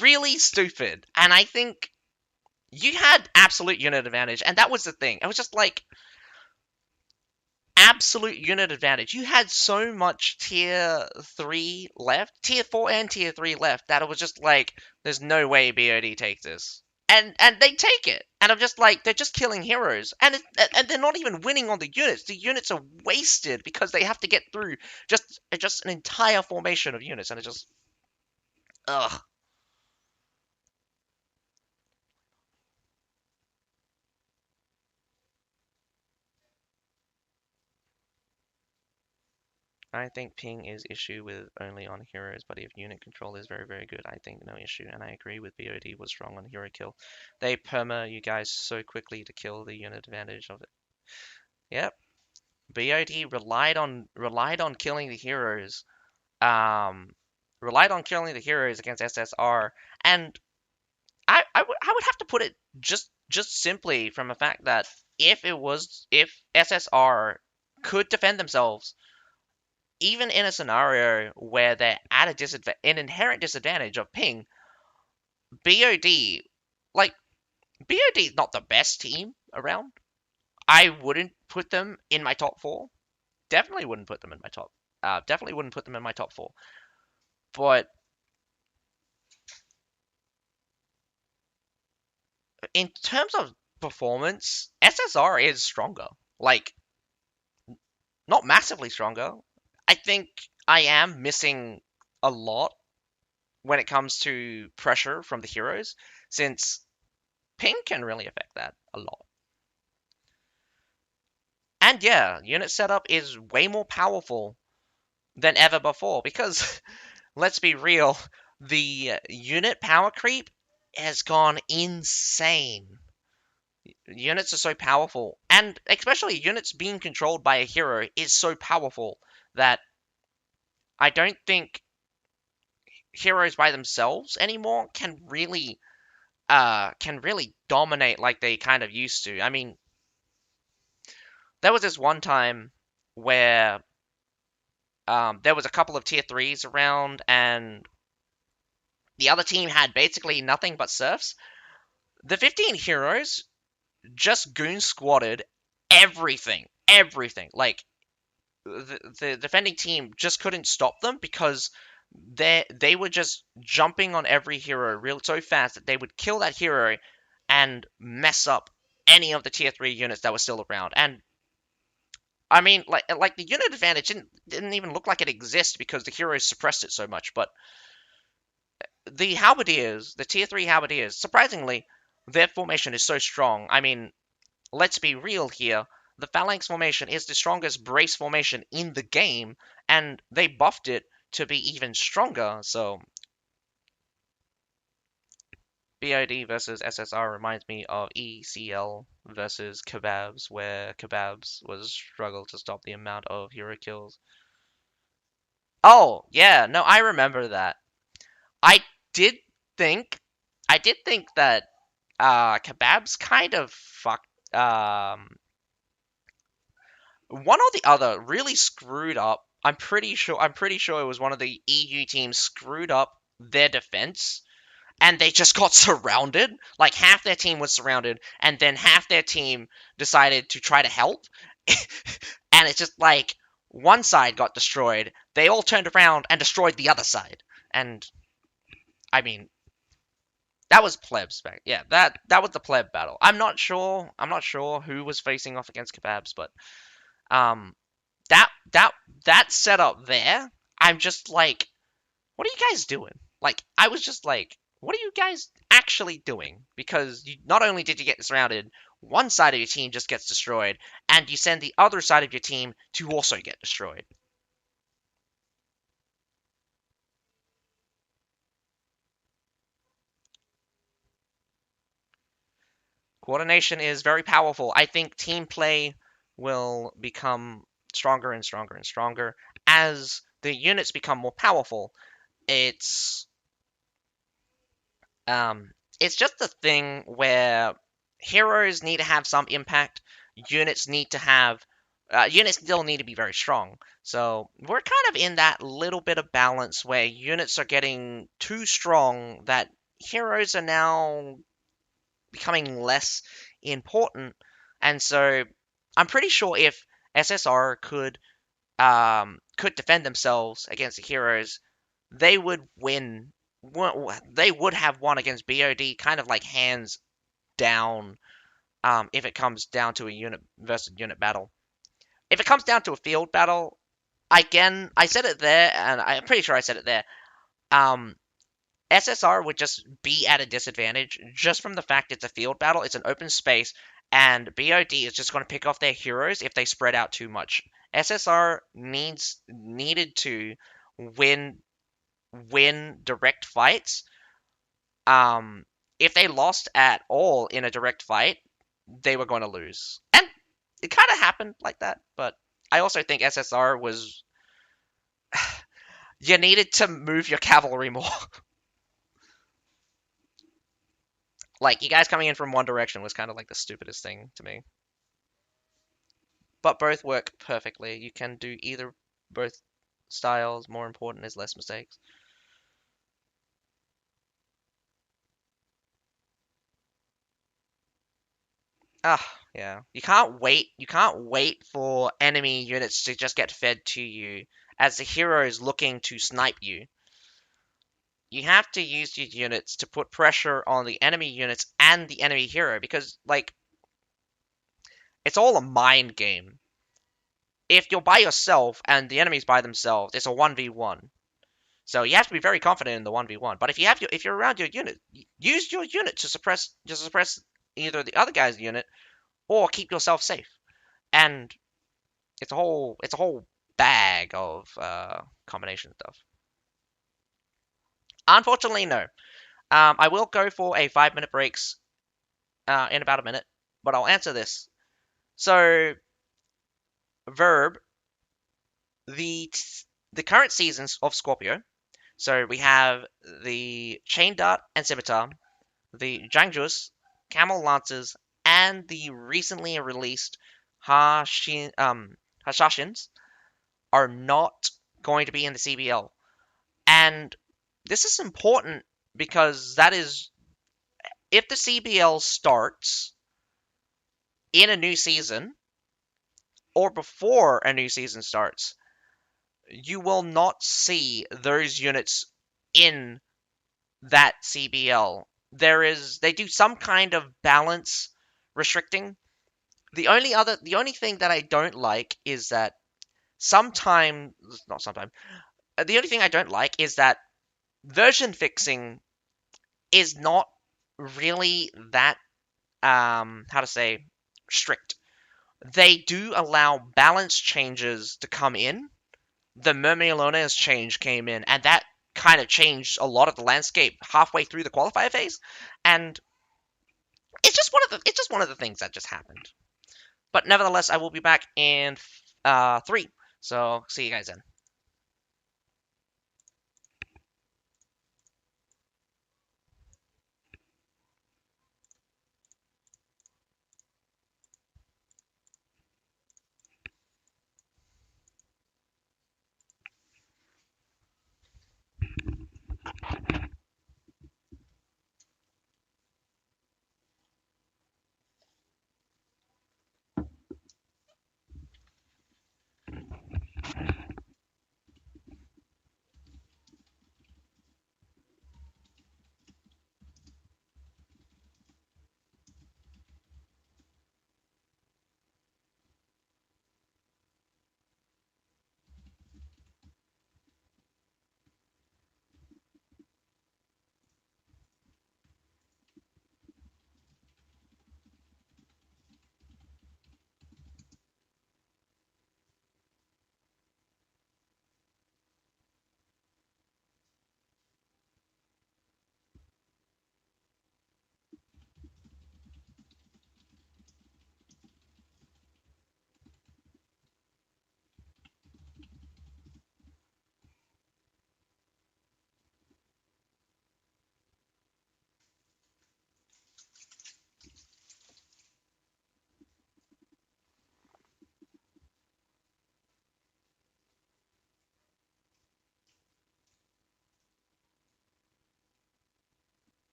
really stupid. And I think you had absolute unit advantage, and that was the thing. It was just like absolute unit advantage. You had so much tier 3 left, tier 4 and tier 3 left, that it was just like, there's no way BOD takes this. And they take it. And I'm just like, they're just killing heroes. And they're not even winning on the units. The units are wasted because they have to get through just an entire formation of units. And it just, ugh. I think ping is issue with only on heroes, but if unit control is very, very good, I think no issue. And I agree with BOD was strong on hero kill. They perma you guys so quickly to kill the unit advantage of it. Yep. BOD relied on killing the heroes. Um, relied on killing the heroes against SSR, and I would have to put it just simply from the fact that if SSR could defend themselves, even in a scenario where they're at an inherent disadvantage of ping, BOD like BOD is not the best team around. I wouldn't put them in my top four. Definitely wouldn't put them in my top. Definitely wouldn't put them in my top four. But in terms of performance, SSR is stronger. Like, not massively stronger. I think I am missing a lot when it comes to pressure from the heroes, since ping can really affect that a lot. And yeah, unit setup is way more powerful than ever before because, let's be real, the unit power creep has gone insane. Units are so powerful, and especially units being controlled by a hero is so powerful that I don't think heroes by themselves anymore can really dominate like they kind of used to. I mean, there was this one time where there was a couple of tier threes around, and the other team had basically nothing but serfs. The 15 heroes just goon squatted everything. Like, the defending team just couldn't stop them because they were just jumping on every hero real so fast that they would kill that hero and mess up any of the tier 3 units that were still around. And I mean, like the unit advantage didn't even look like it exists because the heroes suppressed it so much. But the halberdiers, the tier 3 halberdiers, surprisingly, their formation is so strong. I mean, let's be real here. The phalanx formation is the strongest brace formation in the game, and they buffed it to be even stronger. So BOD versus SSR reminds me of ECL versus Kebabs, where Kebabs was struggle to stop the amount of hero kills. Oh, yeah, no, I remember that. I did think I did think that Kebabs kind of fucked one or the other really screwed up. I'm pretty sure it was one of the EU teams screwed up their defense and they just got surrounded. Like, half their team was surrounded, and then half their team decided to try to help. And it's just like one side got destroyed. They all turned around and destroyed the other side. And I mean, that was plebs back. Yeah, that was the pleb battle. I'm not sure who was facing off against kebabs, but um that setup there, I'm just like, what are you guys doing? Like, I was just like, what are you guys actually doing? Because not only did you get surrounded, one side of your team just gets destroyed, and you send the other side of your team to also get destroyed. Coordination is very powerful. I think team play will become stronger and stronger and stronger as the units become more powerful. It's it's just a thing where heroes need to have some impact. Units need to have units still need to be very strong. So we're kind of in that little bit of balance where units are getting too strong that heroes are now becoming less important. And so I'm pretty sure if SSR could defend themselves against the heroes, they would win. They would have won against BOD, kind of like hands down. If it comes down to a unit versus unit battle, if it comes down to a field battle, again, I said it there, and I'm pretty sure I said it there. Um, SSR would just be at a disadvantage just from the fact it's a field battle, it's an open space, and BOD is just going to pick off their heroes if they spread out too much. SSR needed to win direct fights. If they lost at all in a direct fight, they were going to lose, and it kind of happened like that. But I also think SSR was you needed to move your cavalry more. Like you guys coming in from one direction was kind of like the stupidest thing to me. But both work perfectly. You can do either both styles. More important is less mistakes. Ah, yeah. You can't wait for enemy units to just get fed to you as the hero is looking to snipe you. You have to use your units to put pressure on the enemy units and the enemy hero because like it's all a mind game. If you're by yourself and the enemy's by themselves, it's a 1v1. So you have to be very confident in the 1v1. But if you're around your unit, use your unit to suppress either the other guy's unit or keep yourself safe. And it's a whole bag of combination stuff. Unfortunately, no. I will go for a 5 minute breaks in about a minute, but I'll answer this. So, Verb, the the current seasons of Scorpio. So we have the Chain Dart and Scimitar, the Jangjus, Camel Lancers, and the recently released Hashashins are not going to be in the CBL. And this is important because that is if the CBL starts in a new season or before a new season starts, you will not see those units in that CBL. They do some kind of balance restricting. The only thing that I don't like is that sometime not sometime the only thing I don't like is that version fixing is not really that how to say strict. They do allow balance changes to come in. The Mermiolones change came in, and that kind of changed a lot of the landscape halfway through the qualifier phase. And it's just one of the things that just happened. But nevertheless, I will be back in 3. So see you guys then.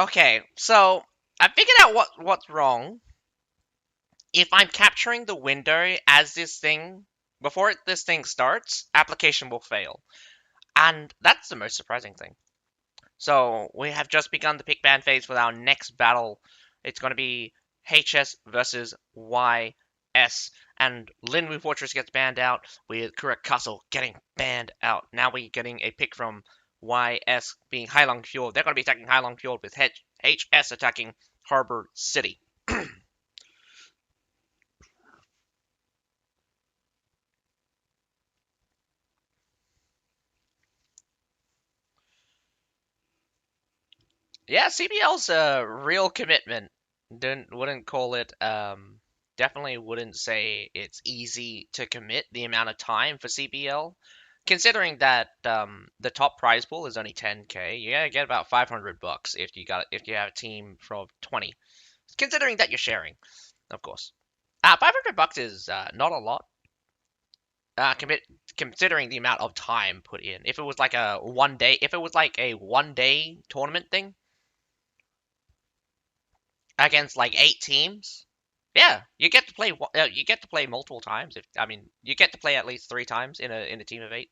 Okay, so I figured out what's wrong. If I'm capturing the window as this thing before this thing starts, application will fail, and that's the most surprising thing. So we have just begun the pick ban phase with our next battle. It's going to be HS versus YS. And Linwu Fortress gets banned out with Kurik Castle getting banned out. Now we're getting a pick from YS being Heilong Fjord. They're going to be attacking Heilong Fjord with HS attacking Harbor City. Yeah, CBL's a real commitment. Wouldn't call it definitely wouldn't say it's easy to commit the amount of time for CBL. Considering that the top prize pool is only 10K, you gotta get about 500 bucks if you have a team from 20. Considering that you're sharing, of course. 500 bucks is not a lot. Commit considering the amount of time put in. If it was like a 1 day tournament thing, against like 8 teams. Yeah, you get to play multiple times. If I mean, you get to play at least 3 times in a team of 8,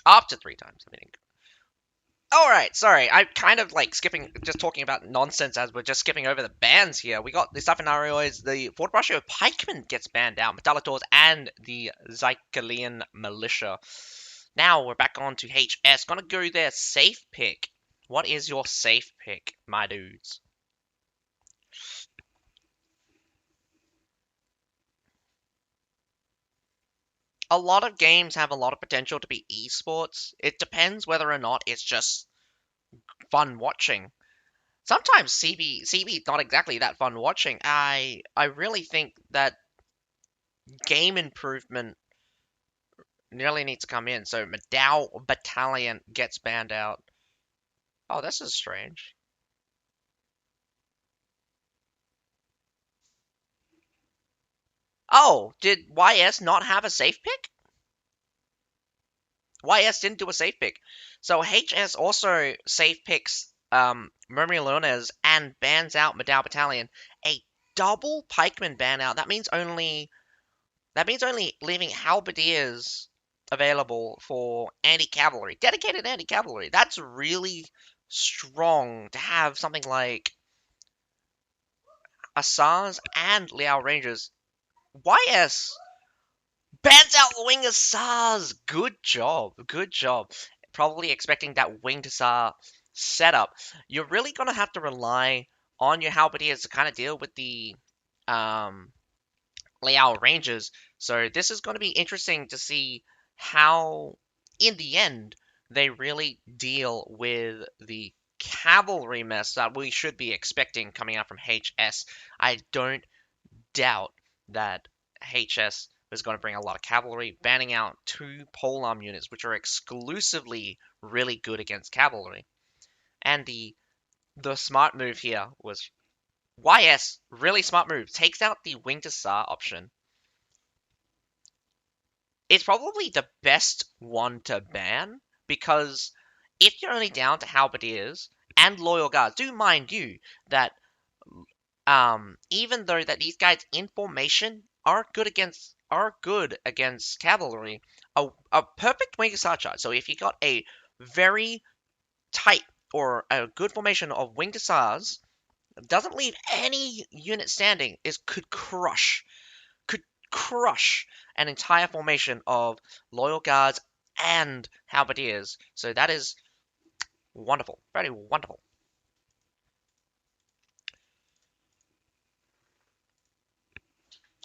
up to 3 times. I mean, all right. Sorry, I'm kind of like skipping, just talking about nonsense as we're just skipping over the bans here. We got the stuff in is the Fort Brascio Pikeman gets banned out, Metallators and the Zycalian Militia. Now we're back on to HS. Gonna go their safe pick. What is your safe pick, my dudes? A lot of games have a lot of potential to be esports. It depends whether or not it's just fun watching. Sometimes CB is not exactly that fun watching. I really think that game improvement really needs to come in. So Madao Battalion gets banned out. Oh, this is strange. Oh, did YS not have a safe pick? YS didn't do a safe pick. So HS also safe picks Murmur and bans out Madao Battalion. A double pikeman ban out. That means only leaving halberdiers available for anti-cavalry. Dedicated anti-cavalry. That's really strong to have something like Asars and Liao Rangers. YS bans out Wing Asars. Good job. Good job. Probably expecting that Winged Asar setup. You're really gonna have to rely on your halberdiers to kind of deal with the um, Liao Rangers. So this is going to be interesting to see how, in the end, they really deal with the cavalry mess that we should be expecting coming out from HS. I don't doubt that HS is going to bring a lot of cavalry, banning out 2 polearm units, which are exclusively really good against cavalry. And the smart move here was YS, really smart move, takes out the Winged Hussar option. It's probably the best one to ban because if you're only down to halberdiers and loyal guards, do mind you that even though that these guys in formation are good against cavalry, a perfect wing chart. So if you got a very tight or a good formation of winged hussars, doesn't leave any unit standing, is could crush an entire formation of loyal guards and halberdiers. So that is wonderful, very wonderful.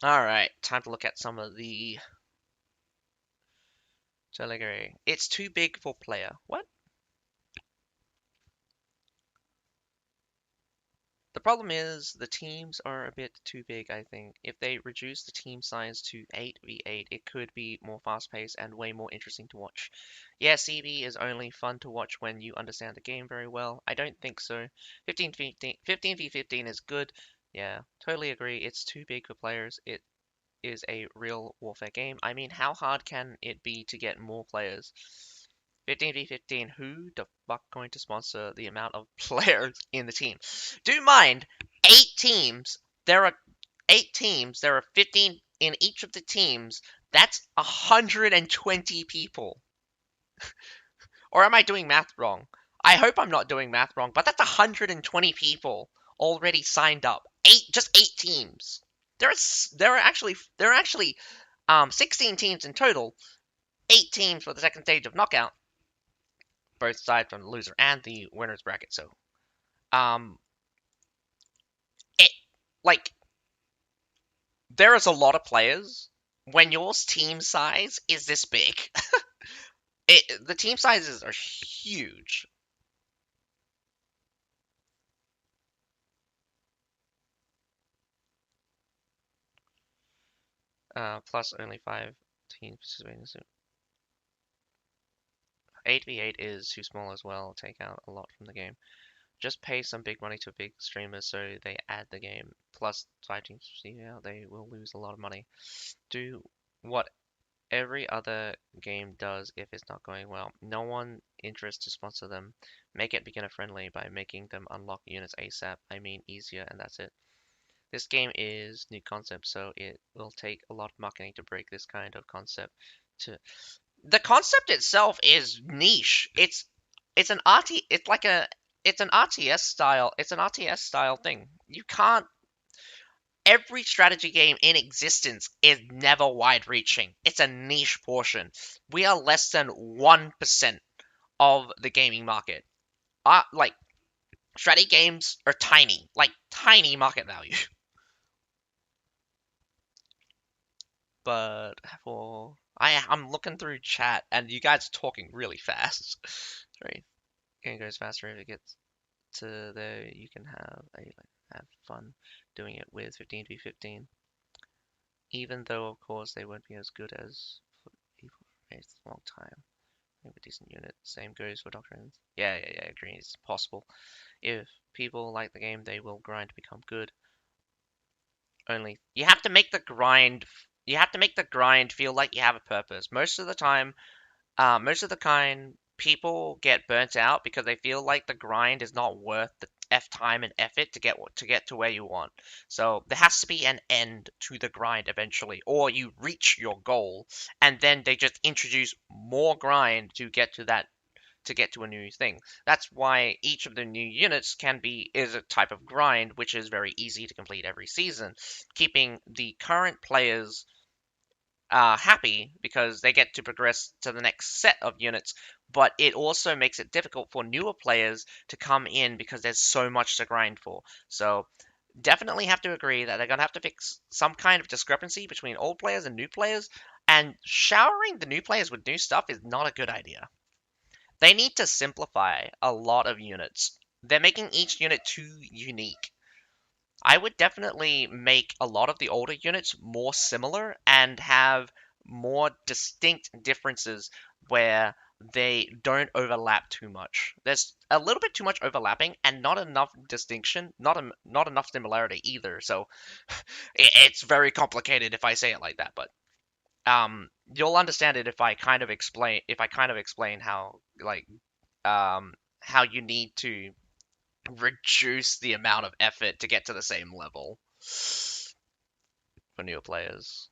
All right, time to look at some of the Telegraphy. It's too big for player. What? The problem is the teams are a bit too big, I think. If they reduce the team size to 8v8, it could be more fast-paced and way more interesting to watch. Yeah, CB is only fun to watch when you understand the game very well. I don't think so. 15v15 is good. Yeah, totally agree. It's too big for players. It is a real warfare game. I mean, how hard can it be to get more players? 15v15, who the fuck going to sponsor the amount of players in the team? Do mind, 8 teams. There are 8 teams. There are 15 in each of the teams. That's 120 people. Or am I doing math wrong? I hope I'm not doing math wrong, but that's 120 people already signed up. Just 8 teams. There are actually 16 teams in total. 8 teams for the second stage of knockout, both sides from the loser and the winners bracket. So, um, it like there is a lot of players when your team size is this big. The team sizes are huge. Plus only 5 teams participating. 8v8 is too small as well. Take out a lot from the game. Just pay some big money to big streamers so they add the game. Plus 5 teams, yeah, they will lose a lot of money. Do what every other game does if it's not going well. No one interested to sponsor them. Make it beginner friendly by making them unlock units ASAP. I mean easier, and that's it. This game is new concept, so it will take a lot of marketing to break this kind of concept. To The concept itself is niche. It's an RT. It's an RTS style. It's an RTS style thing. You can't. Every strategy game in existence is never wide reaching. It's a niche portion. We are less than 1% of the gaming market. Like, strategy games are tiny. Like, tiny market value. But I'm looking through chat and you guys are talking really fast. Sorry. Game goes faster if it gets to there. You can have fun doing it with 15v15. Even though, of course, they won't be as good as people for a long time. Have a decent unit. Same goes for doctrines. Yeah, agree. It's possible. If people like the game, they will grind to become good. Only you have to make the grind. You have to make the grind feel like you have a purpose. Most of the kind, people get burnt out because they feel like the grind is not worth the time and effort to get to where you want. So there has to be an end to the grind eventually, or you reach your goal, and then they just introduce more grind to get to a new thing. That's why each of the new units is a type of grind, which is very easy to complete every season, keeping the current players happy because they get to progress to the next set of units, but it also makes it difficult for newer players to come in because there's so much to grind for. So definitely have to agree that they're going to have to fix some kind of discrepancy between old players and new players, and showering the new players with new stuff is not a good idea. They need to simplify a lot of units. They're making each unit too unique. I would definitely make a lot of the older units more similar and have more distinct differences where they don't overlap too much. There's a little bit too much overlapping and not enough distinction, not enough similarity either. So it's very complicated if I say it like that, but you'll understand it if I kind of explain how you need to reduce the amount of effort to get to the same level for newer players.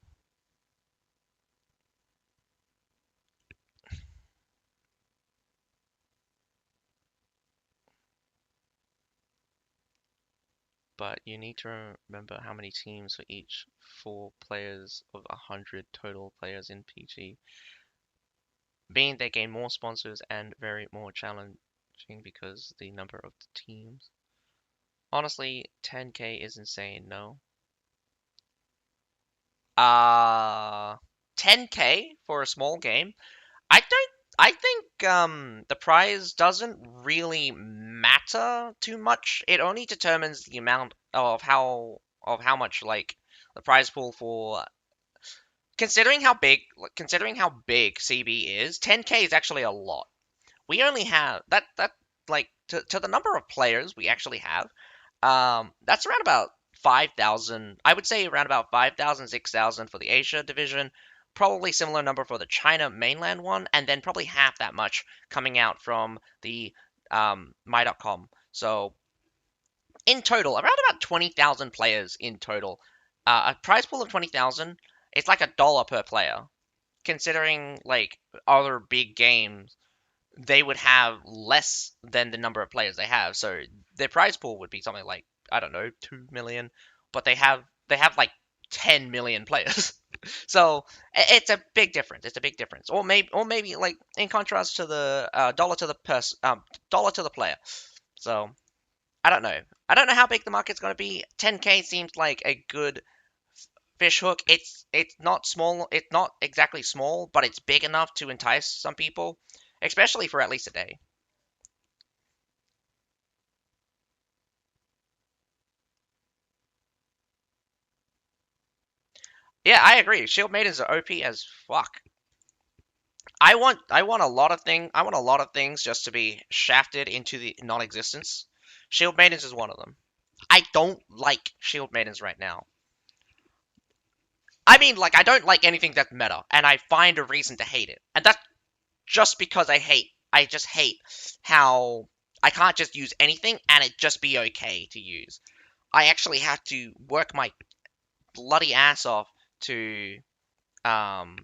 But you need to remember how many teams for each 4 players of 100 total players in PG. Being they gain more sponsors and very more challenging because the number of the teams. Honestly, 10k is insane, no? 10k for a small game. I don't. I think the prize doesn't really matter too much. It only determines the amount of how much like the prize pool for considering how big CB is. 10k is actually a lot. We only have that like to the number of players we actually have. That's around about 5,000. I would say around about 5,000, 6,000 for the Asia division. probably similar number for the China mainland one, and then probably half that much coming out from the my.com. So in total, around about 20,000 players in total. A prize pool of 20,000, it's like $1 per player. Considering like other big games, they would have less than the number of players they have. So their prize pool would be something like, I don't know, 2 million, but they have like 10 million players. So it's a big difference. It's a big difference. Or maybe like in contrast to the dollar to the player. So I don't know. I don't know how big the market's going to be. 10K seems like a good fish hook. It's not small. It's not exactly small, but it's big enough to entice some people, especially for at least a day. Yeah, I agree. Shield maidens are OP as fuck. I want a lot of things just to be shafted into the non-existence. Shield maidens is one of them. I don't like shield maidens right now. I mean, like I don't like anything that's meta, and I find a reason to hate it, and that's just because I just hate how I can't just use anything and it just be okay to use. I actually have to work my bloody ass off to um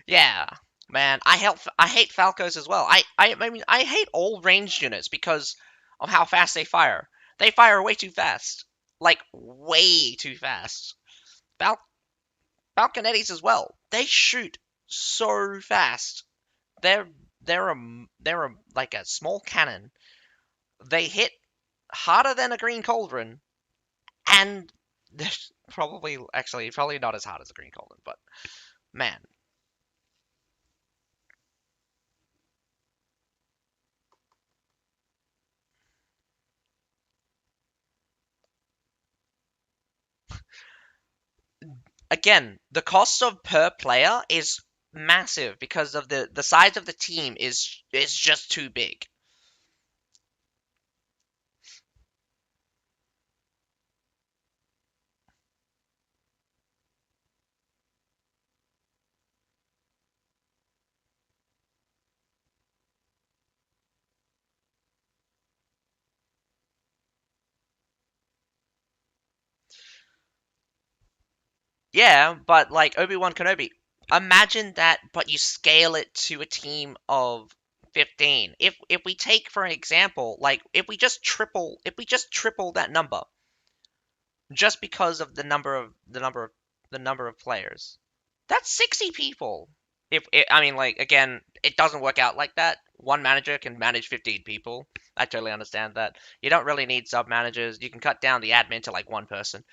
yeah, man, I hate Falcos as well. I mean I hate all ranged units because of how fast they fire. They fire way too fast. Like way too fast. Fal- Falconettis as well. They shoot so fast. They're they're like a small cannon. They hit harder than a green cauldron, and they're probably not as hard as a green cauldron, but man, again, the cost of per player is massive because of the size of the team is just too big. Yeah, but like Obi-Wan Kenobi, imagine that, but you scale it to a team of 15. If we take for an example, like if we just triple that number, just because of the number of players, that's 60 people. If I mean, like again, it doesn't work out like that. One manager can manage 15 people. I totally understand that. You don't really need sub managers. You can cut down the admin to like one person.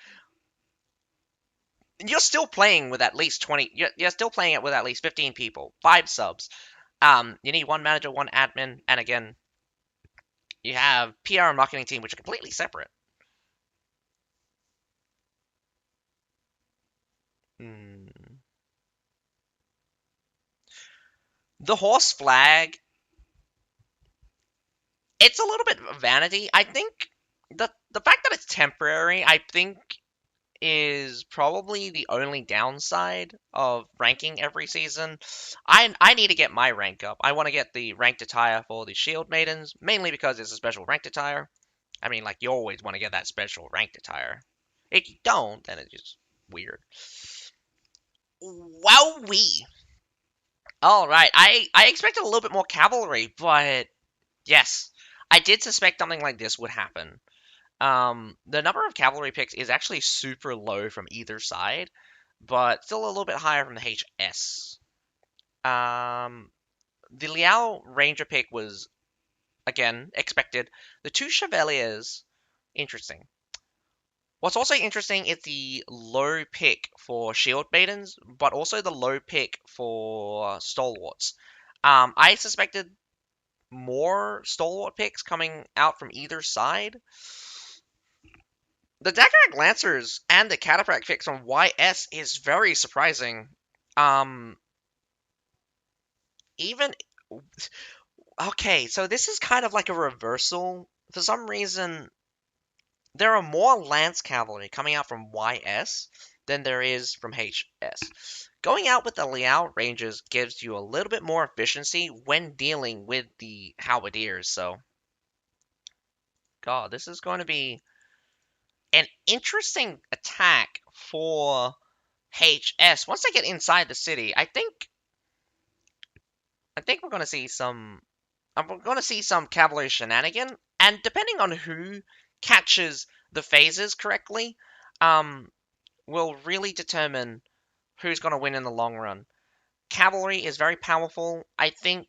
You're still playing with at least 20. You're still playing it with at least 15 people, five subs. You need one manager, one admin, and again, you have PR and marketing team, which are completely separate. Hmm. The horse flag, it's a little bit of vanity. I think the fact that it's temporary, I think, is probably the only downside of ranking every season. I need to get my rank up. I want to get the ranked attire for the Shield Maidens, mainly because it's a special ranked attire. I mean, like you always want to get that special ranked attire. If you don't, then it's just weird. Wowee! All right, I expected a little bit more cavalry, but yes, I did suspect something like this would happen. The number of cavalry picks is actually super low from either side, but still a little bit higher from the HS. Um, the Liao Ranger pick was, again, expected. The two Chevaliers, interesting. What's also interesting is the low pick for Shield Maidens, but also the low pick for Stalwarts. I suspected more Stalwart picks coming out from either side. The Dagerac Lancers and the Cataphract fix from YS is very surprising. Um, even okay, so this is kind of like a reversal. For some reason, there are more Lance Cavalry coming out from YS than there is from HS. Going out with the Liao Rangers gives you a little bit more efficiency when dealing with the Halberdiers, so God, this is going to be an interesting attack for HS. Once they get inside the city, I think we're going to see some we're going to see some cavalry shenanigan, and depending on who catches the phases correctly, um, will really determine who's going to win in the long run. Cavalry is very powerful. I think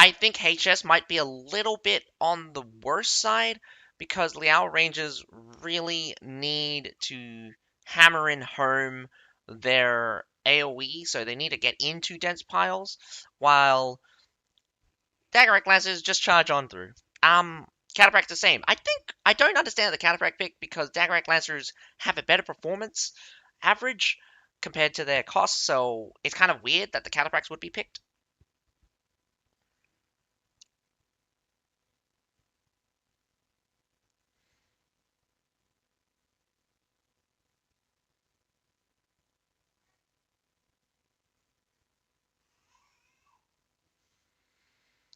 HS might be a little bit on the worse side because Liao Rangers really need to hammer in home their AoE, so they need to get into dense piles, while Daggerite Lancers just charge on through. Cataphract's the same. I don't understand the Cataphract pick because Daggerite Lancers have a better performance average compared to their cost, so it's kind of weird that the Cataphracts would be picked.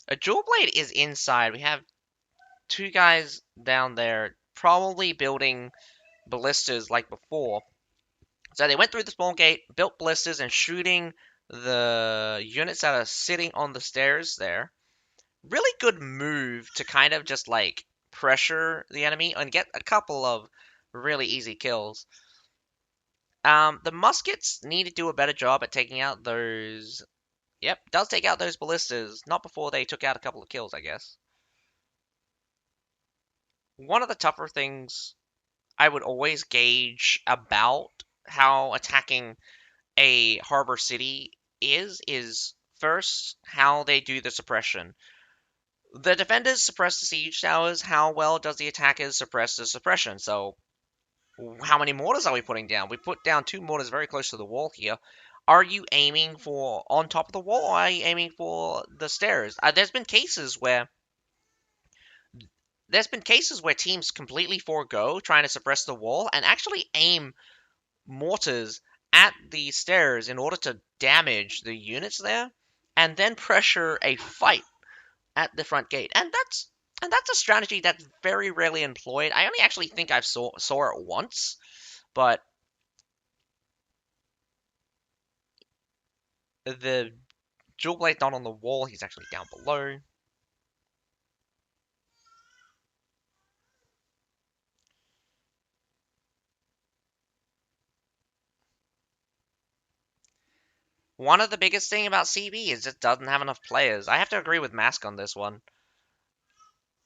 A Jewel Blade is inside. We have two guys down there probably building ballistas like before. So they went through the small gate, built ballistas, and shooting the units that are sitting on the stairs there. Really good move to kind of just like pressure the enemy and get a couple of really easy kills. The muskets need to do a better job at taking out those. Yep, does take out those ballistas. Not before they took out a couple of kills, I guess. One of the tougher things I would always gauge about how attacking a harbor city is first how they do the suppression. The defenders suppress the siege towers. How well does the attackers suppress the suppression? So, how many mortars are we putting down? We put down 2 mortars very close to the wall here. Are you aiming for on top of the wall, or are you aiming for the stairs? There's been cases where teams completely forego trying to suppress the wall and actually aim mortars at the stairs in order to damage the units there, and then pressure a fight at the front gate. And that's a strategy that's very rarely employed. I only actually think I saw it once, but the Jewel Blade's not on the wall. He's actually down below. One of the biggest thing about CB is it doesn't have enough players. I have to agree with Mask on this one.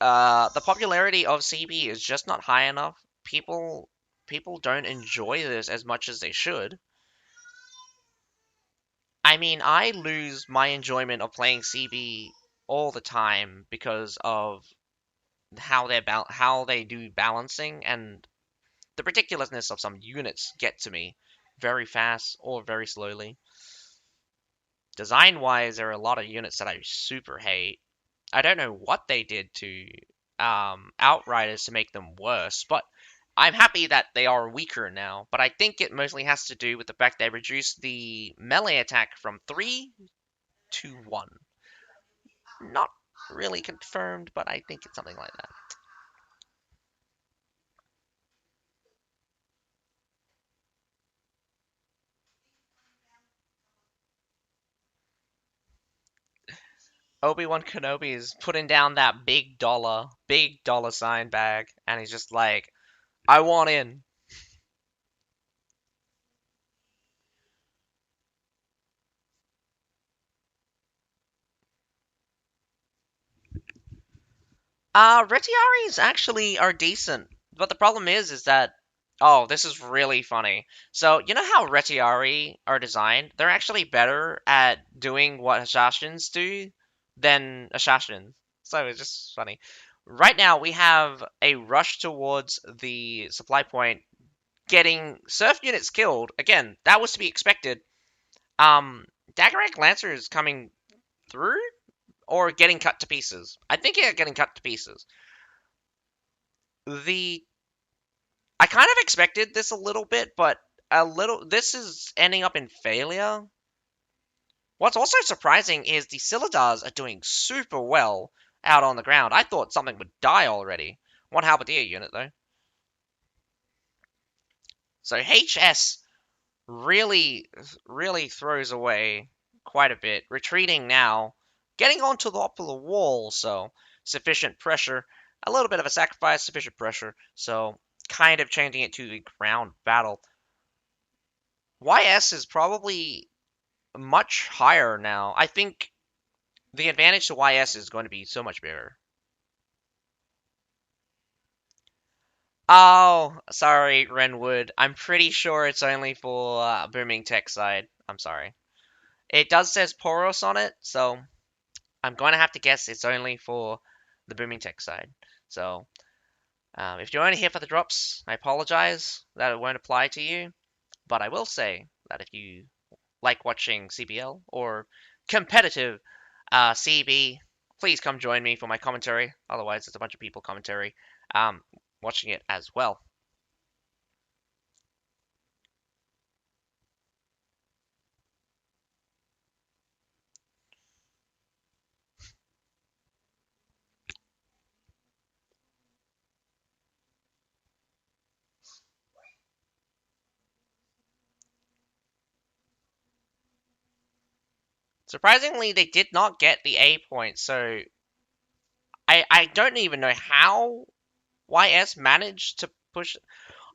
The popularity of CB is just not high enough. People don't enjoy this as much as they should. I mean, I lose my enjoyment of playing CB all the time because of how they do balancing, and the ridiculousness of some units get to me very fast or very slowly. Design-wise, there are a lot of units that I super hate. I don't know what they did to Outriders to make them worse, but I'm happy that they are weaker now. But I think it mostly has to do with the fact they reduced the melee attack from 3 to 1. Not really confirmed, but I think it's something like that. Obi-Wan Kenobi is putting down that big dollar sign bag, and he's just like, I want in. Retiaris actually are decent, but the problem is that oh, this is really funny. So you know how Retiari are designed? They're actually better at doing what assassins do than assassins. So it's just funny. Right now we have a rush towards the supply point, getting surf units killed. Again, that was to be expected. Um, Daggerag Lancers coming through or getting cut to pieces. I think they're getting cut to pieces. The I kind of expected this a little bit, but a little. This is ending up in failure. What's also surprising is the Silidars are doing super well out on the ground. I thought something would die already. One halberdier unit though. So HS really throws away quite a bit. Retreating now, getting onto the top of the wall, so sufficient pressure. A little bit of a sacrifice, sufficient pressure, so kind of changing it to the ground battle. YS is probably much higher now. I think the advantage to YS is going to be so much bigger. Oh, sorry, Renwood. I'm pretty sure it's only for Booming Tech side. I'm sorry. It does says Poros on it, so I'm going to have to guess it's only for the Booming Tech side. So, if you're only here for the drops, I apologize that it won't apply to you. But I will say that if you like watching CBL or competitive CB, please come join me for my commentary. Otherwise, it's a bunch of people commentary um, watching it as well. Surprisingly, they did not get the A point, so I don't even know how YS managed to push.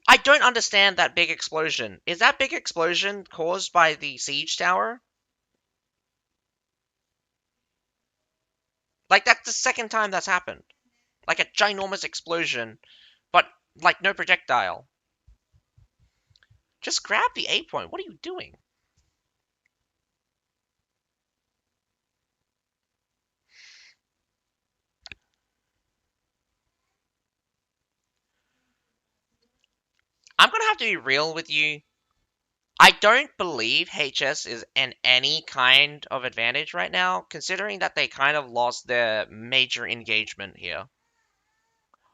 I don't understand that big explosion. Is that big explosion caused by the siege tower? Like, that's the second time that's happened. Like a ginormous explosion, but like no projectile. Just grab the A point. What are you doing? I'm gonna have to be real with you. I don't believe HS is in any kind of advantage right now, considering that they kind of lost their major engagement here.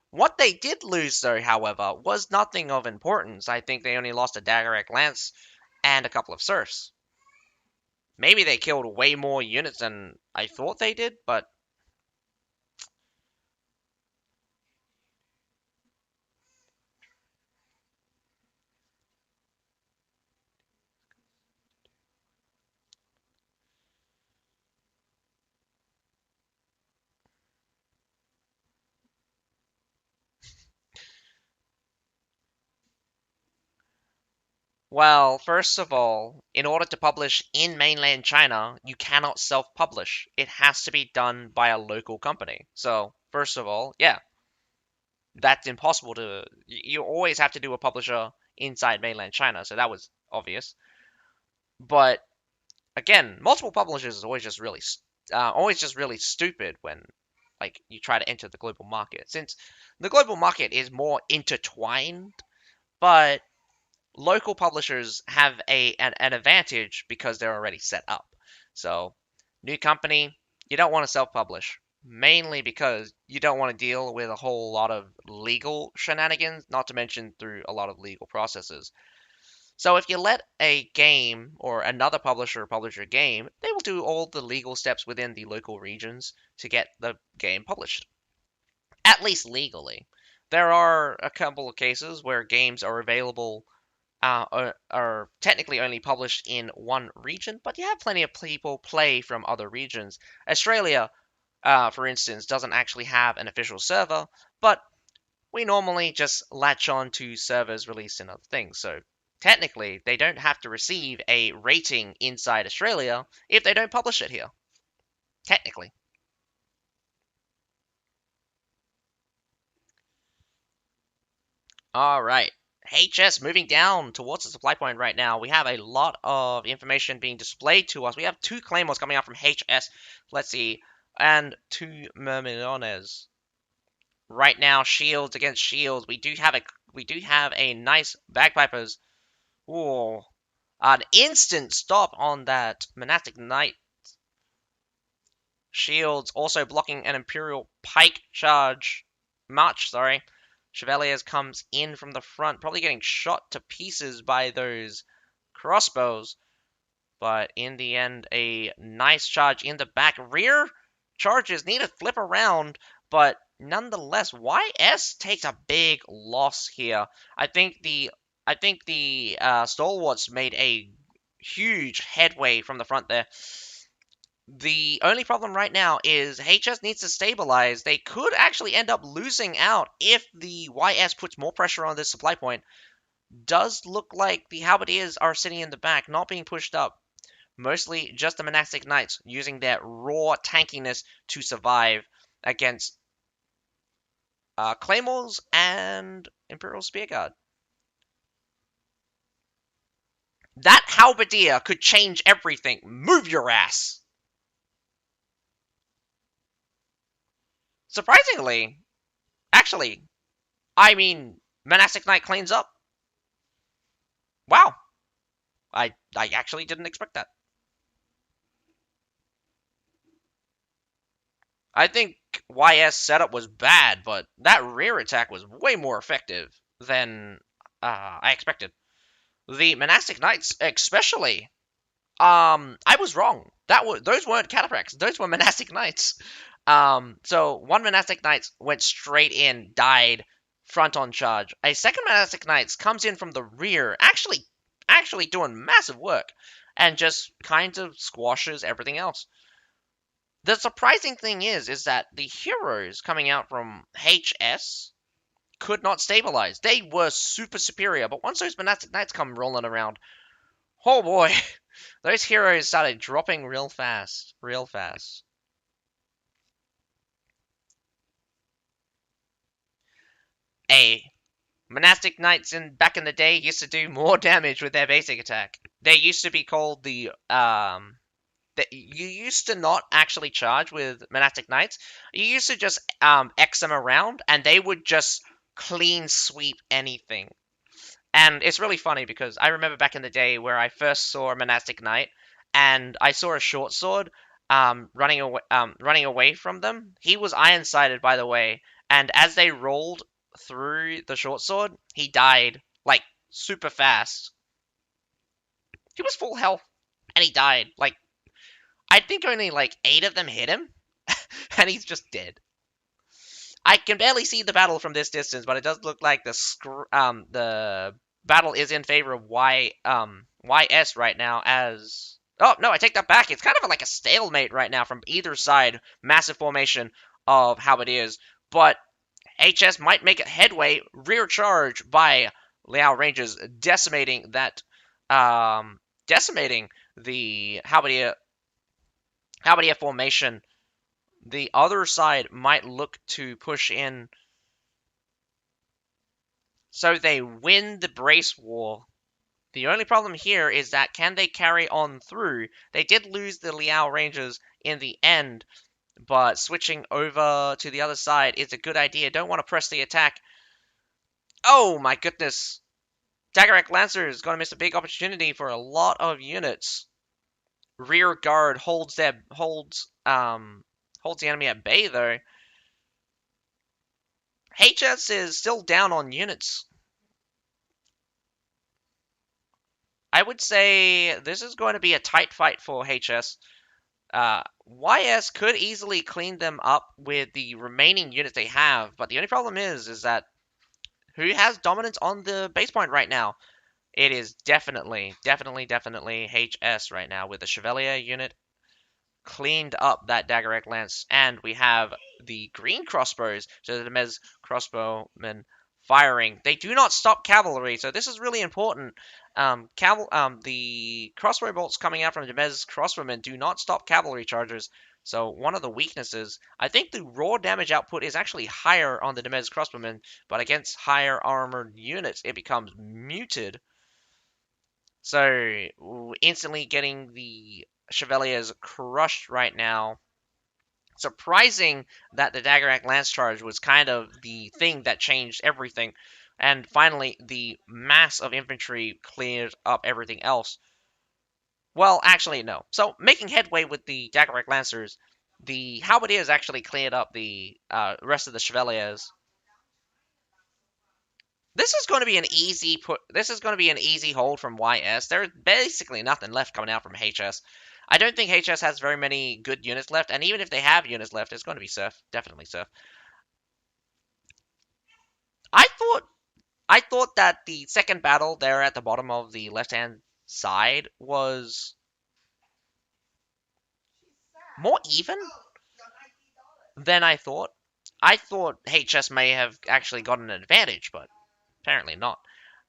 What they did lose, though, however, was nothing of importance. I think they only lost a Daggerek Lance and a couple of Serfs. Maybe they killed way more units than I thought they did, but well, first of all, in order to publish in mainland China, you cannot self-publish. It has to be done by a local company. So, first of all, yeah, that's impossible to. You always have to do a publisher inside mainland China, so that was obvious. But again, multiple publishers is always just really stupid when like you try to enter the global market, since the global market is more intertwined, but local publishers have an advantage because they're already set up. So, new company, you don't want to self-publish, mainly because you don't want to deal with a whole lot of legal shenanigans, not to mention through a lot of legal processes. So if you let a game or another publisher publish a game, they will do all the legal steps within the local regions to get the game published, at least legally. There are a couple of cases where games are available are technically only published in one region, but you have plenty of people play from other regions. Australia, for instance, doesn't actually have an official server, but we normally just latch on to servers released in other things. So technically, they don't have to receive a rating inside Australia if they don't publish it here. Technically. All right. HS moving down towards the supply point right now. We have a lot of information being displayed to us. We have two claymores coming out from HS. Let's see. And two Myrmidons. Right now, shields against shields. We do have a nice bagpipers. Ooh. An instant stop on that monastic knight. Shields also blocking an Imperial pike charge. March, sorry. Chevaliers comes in from the front, probably getting shot to pieces by those crossbows. But in the end, a nice charge in the back. Rear charges need to flip around, but nonetheless, YS takes a big loss here. I think the stalwarts made a huge headway from the front there. The only problem right now is HS needs to stabilize. They could actually end up losing out if the YS puts more pressure on this supply point. Does look like the Halberdiers are sitting in the back, not being pushed up. Mostly just the Monastic Knights using their raw tankiness to survive against Claymores and Imperial Spearguard. That Halberdier could change everything. Move your ass! Surprisingly, actually, I mean, Monastic Knight cleans up. Wow. I actually didn't expect that. I think YS setup was bad, but that rear attack was way more effective than I expected. The Monastic Knights, especially, I was wrong. Those weren't cataphracts. Those were Monastic Knights. So one Monastic Knights went straight in, died, front on charge. A second Monastic Knights comes in from the rear, actually doing massive work, and just kind of squashes everything else. The surprising thing is that the heroes coming out from HS could not stabilize. They were super superior, but once those Monastic Knights come rolling around, oh boy, those heroes started dropping real fast, real fast. A Monastic Knights back in the day used to do more damage with their basic attack. They used to be called you used to not actually charge with Monastic Knights. You used to just X them around, and they would just clean sweep anything. And it's really funny because I remember back in the day where I first saw a Monastic Knight, and I saw a short sword running away from them. He was iron sighted, by the way, and as they rolled through the short sword, he died like super fast. He was full health, and he died. Like I think only like 8 of them hit him, and he's just dead. I can barely see the battle from this distance, but it does look like the battle is in favor of YS right now. As oh no, I take that back. It's kind of like a stalemate right now from either side. Massive formation of Halberdiers, but HS might make a headway. Rear charge by Liao Rangers, decimating the Halberdier formation. The other side might look to push in, so they win the brace war. The only problem here is that can they carry on through? They did lose the Liao Rangers in the end, but switching over to the other side is a good idea. Don't want to press the attack. Oh my goodness. Daggerak Lancer is going to miss a big opportunity for a lot of units. Rear guard holds the enemy at bay though. HS is still down on units. I would say this is going to be a tight fight for HS. YS could easily clean them up with the remaining units they have, but the only problem is that who has dominance on the base point right now? It is definitely HS right now with the Chevalier unit cleaned up that Daggerek Lance, and we have the green crossbows, so the Nemez crossbowmen firing. They do not stop cavalry, so this is really important. The crossbow bolts coming out from the Nemez crossbowmen do not stop cavalry chargers, so one of the weaknesses, I think the raw damage output is actually higher on the Nemez crossbowmen, but against higher armored units, it becomes muted. So, instantly getting the Chevaliers crushed right now. Surprising that the Daggerak Lance Charge was kind of the thing that changed everything. And finally, the mass of infantry cleared up everything else. Well, actually, no. So, making headway with the Daggerak Lancers, the Halberdiers actually cleared up the rest of the Chevaliers. This is going to be an easy put. This is going to be an easy hold from YS. There's basically nothing left coming out from HS. I don't think HS has very many good units left, and even if they have units left, it's going to be Surf. Definitely Surf. I thought I thought that the second battle there at the bottom of the left-hand side was more even than I thought. I thought HS may have actually gotten an advantage, but apparently not.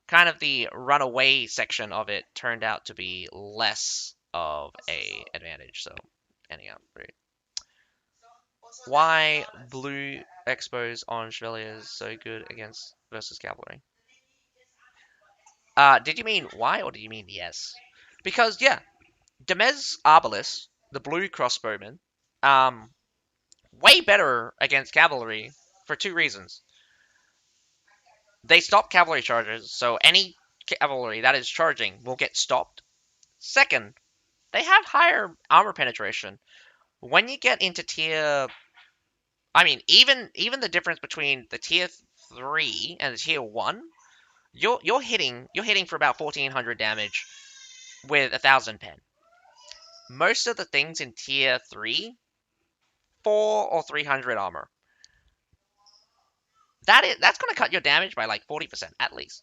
Kind of the runaway section of it turned out to be less of a advantage. So, anyhow, why blue expos on Australia is so good against versus cavalry? Did you mean why or did you mean yes? Because yeah, Demez Arbalest, the blue crossbowman, um, way better against cavalry for two reasons. They stop cavalry charges, so any cavalry that is charging will get stopped. Second, they have higher armor penetration. When you get into tier, I mean, even the difference between the tier 3 and the tier 1, you're hitting for about 1400 damage with 1000 pen. Most of the things in tier 3, 4 or 300 armor. That's going to cut your damage by like 40% at least.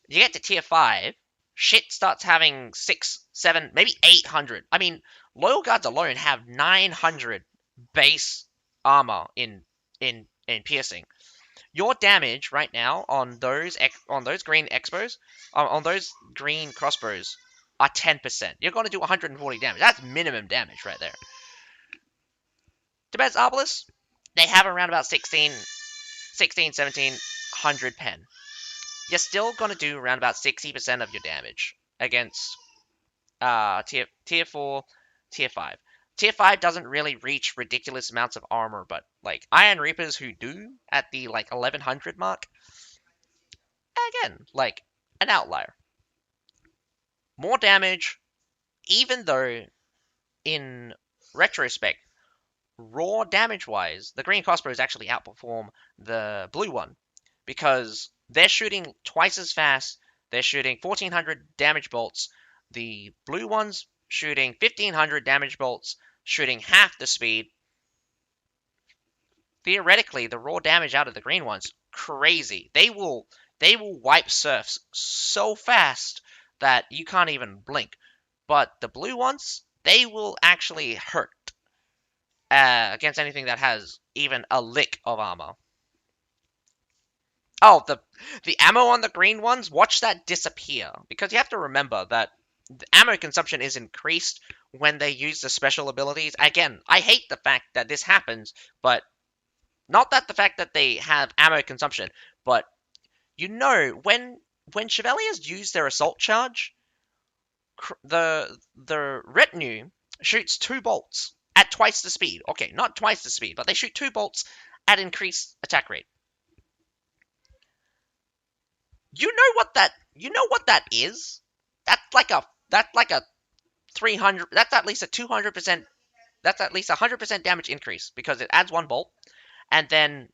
You get to tier 5, shit starts having 6, 7, maybe 800. I mean, loyal guards alone have 900 base armor in piercing. Your damage right now on those green expos, on those green crossbows, are 10%. You're going to do 140 damage. That's minimum damage right there. Tibet's Obelisk, they have around about 16, 1700 pen. You're still going to do around about 60% of your damage against tier 4, tier 5. Tier 5 doesn't really reach ridiculous amounts of armor, but like Iron Reapers who do at the like 1100 mark, again, like an outlier. More damage, even though in retrospect, raw damage wise, the green crossbows actually outperform the blue one because they're shooting twice as fast. They're shooting 1400 damage bolts. The blue ones shooting 1500 damage bolts, shooting half the speed. Theoretically, the raw damage out of the green ones, crazy. They will wipe surfs so fast that you can't even blink. But the blue ones, they will actually hurt against anything that has even a lick of armor. Oh, the ammo on the green ones, watch that disappear. Because you have to remember that the ammo consumption is increased when they use the special abilities. Again, I hate the fact that this happens, but not that the fact that they have ammo consumption, but when Chevaliers use their assault charge, the retinue shoots 2 bolts at twice the speed. Okay, not twice the speed, but they shoot 2 bolts at increased attack rate. You know what that is? That's like a 300. That's at least a 200%. That's at least 100% damage increase because it adds 1 bolt, and then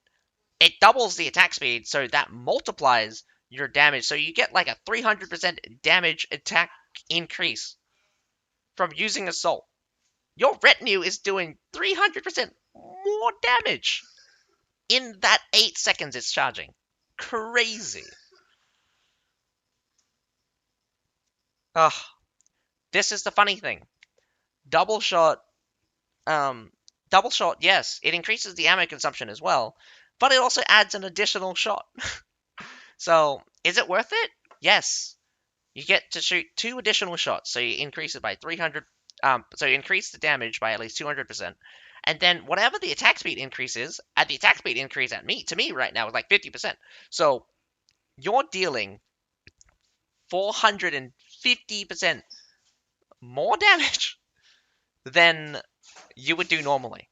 it doubles the attack speed, so that multiplies your damage. So you get like a 300% damage attack increase from using assault. Your retinue is doing 300% more damage in that 8 seconds it's charging. Crazy. Ugh. This is the funny thing. Double shot, double shot, yes, it increases the ammo consumption as well, but it also adds an additional shot. So, is it worth it? Yes. You get to shoot 2 additional shots, so you increase it by 300. So you increase the damage by at least 200%, and then whatever the attack speed increase is, at the attack speed increase to me right now is like 50%. So you're dealing 450% more damage than you would do normally.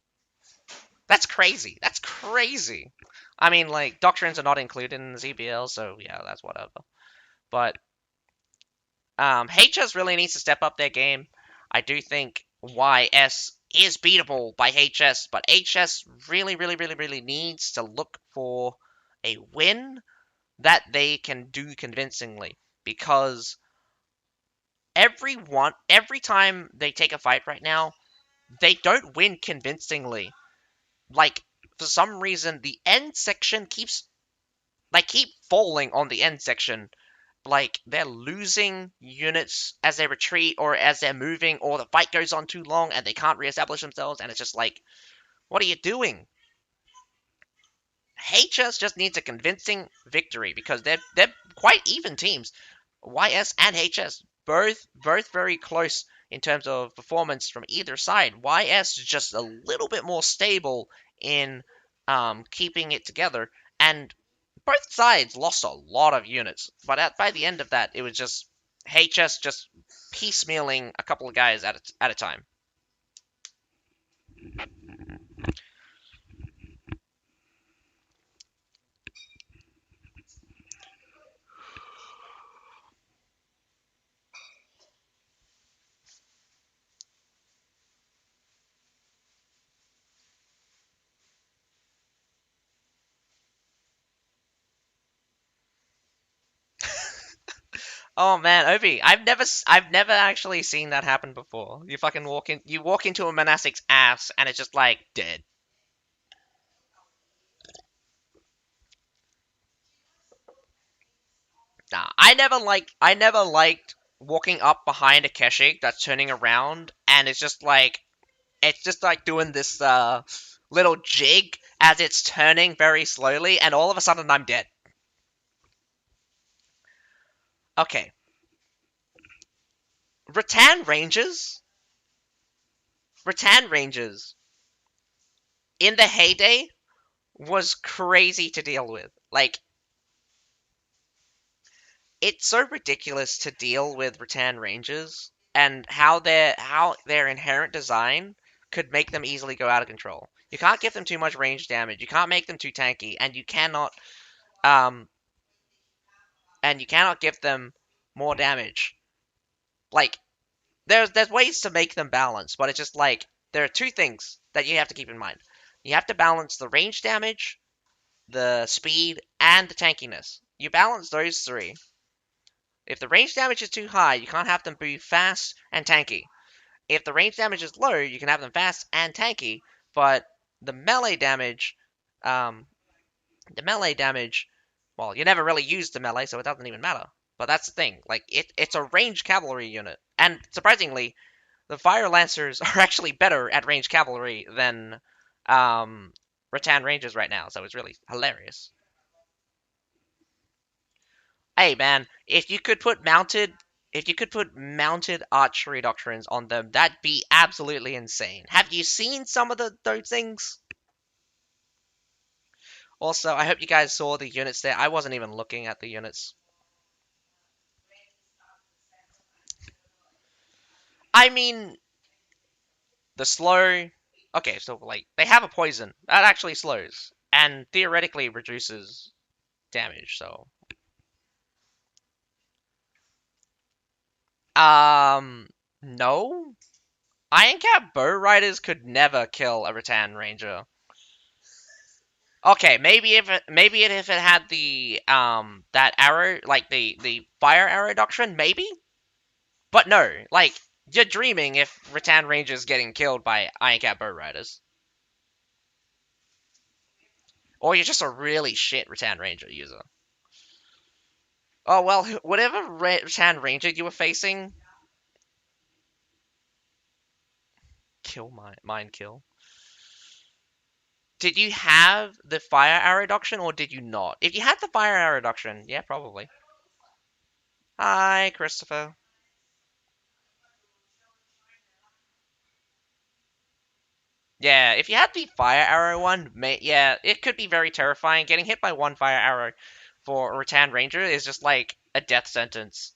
That's crazy. That's crazy. I mean, like, doctrines are not included in the CBL, so yeah, that's whatever. But HS really needs to step up their game. I do think YS is beatable by HS, but HS really, really, really, really needs to look for a win that they can do convincingly, because every time they take a fight right now, they don't win convincingly. Like, for some reason, the end section keep falling on the end section. Like, they're losing units as they retreat or as they're moving, or the fight goes on too long and they can't reestablish themselves, and it's just like, what are you doing? HS just needs a convincing victory because they're quite even teams. YS and HS both very close in terms of performance from either side. YS is just a little bit more stable in keeping it together, and both sides lost a lot of units. But by the end of that, it was just HS just piecemealing a couple of guys at a time. Oh man, Obi, I've never actually seen that happen before. You walk into a monastic's ass, and it's just like dead. Nah, I never liked walking up behind a Keshik that's turning around, and it's just like doing this little jig as it's turning very slowly, and all of a sudden I'm dead. Okay, Rattan Rangers, Rattan Rangers in the heyday was crazy to deal with. Like, it's so ridiculous to deal with Rattan Rangers and how their inherent design could make them easily go out of control. You can't give them too much range damage. You can't make them too tanky, um and you cannot give them more damage. Like, there's ways to make them balance, but it's just like there are two things that you have to keep in mind. You have to balance the range damage, the speed, and the tankiness. You balance those three. If the range damage is too high, you can't have them be fast and tanky. If the range damage is low, you can have them fast and tanky, but the melee damage, um, the melee damage, well, you never really use the melee, so it doesn't even matter. But that's the thing, like, it's a ranged cavalry unit, and surprisingly, the Fire Lancers are actually better at ranged cavalry than Rattan Rangers right now, so it's really hilarious. Hey man, if you could put mounted archery doctrines on them, that'd be absolutely insane. Have you seen some of those things? Also, I hope you guys saw the units there. I wasn't even looking at the units. I mean, the slow. Okay, so like they have a poison that actually slows and theoretically reduces damage. So, no. Iron Cap bow riders could never kill a Rattan Ranger. Okay, if it had the that arrow, like the fire arrow doctrine, maybe. But no, like, you're dreaming if Rattan Ranger's getting killed by Iron Cat bow riders, or you're just a really shit Rattan Ranger user. Oh well, whatever Rattan Ranger you were facing, kill mine kill. Did you have the fire arrow doctrine or did you not? If you had the fire arrow doctrine, yeah, probably. Hi, Christopher. Yeah, if you had the fire arrow one, yeah, it could be very terrifying. Getting hit by one fire arrow for a Rattan Ranger is just like a death sentence.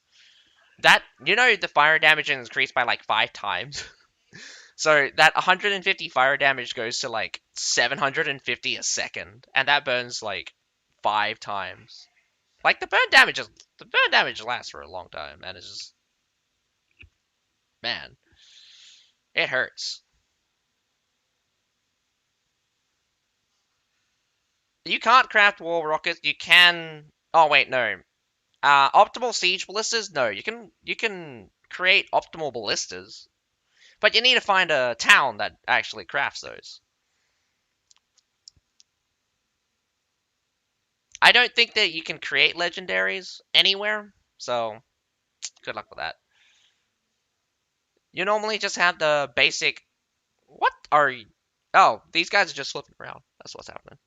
The fire damage is increased by like 5 times. So that 150 fire damage goes to like 750 a second, and that burns like 5 times. Like, the burn damage lasts for a long time, and it's just, man, it hurts. You can't craft wall rockets. You can. Oh wait, no. Optimal siege ballistas? No, you can create optimal ballistas, but you need to find a town that actually crafts those. I don't think that you can create legendaries anywhere, so good luck with that. You normally just have the basic. What are you? Oh, these guys are just flipping around. That's what's happening.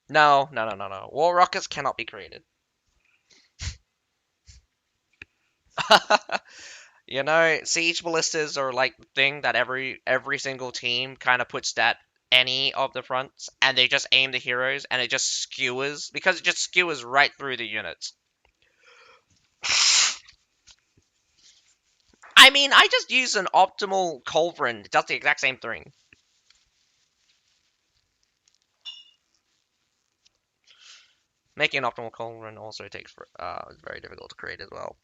No, no, no, no, no. War rockets cannot be created. You know, siege ballistas are like the thing that every single team kind of puts at any of the fronts, and they just aim the heroes, and it just skewers because it just skewers right through the units. I mean, I just use an optimal culverin. It does the exact same thing. Making an optimal culverin also takes is very difficult to create as well.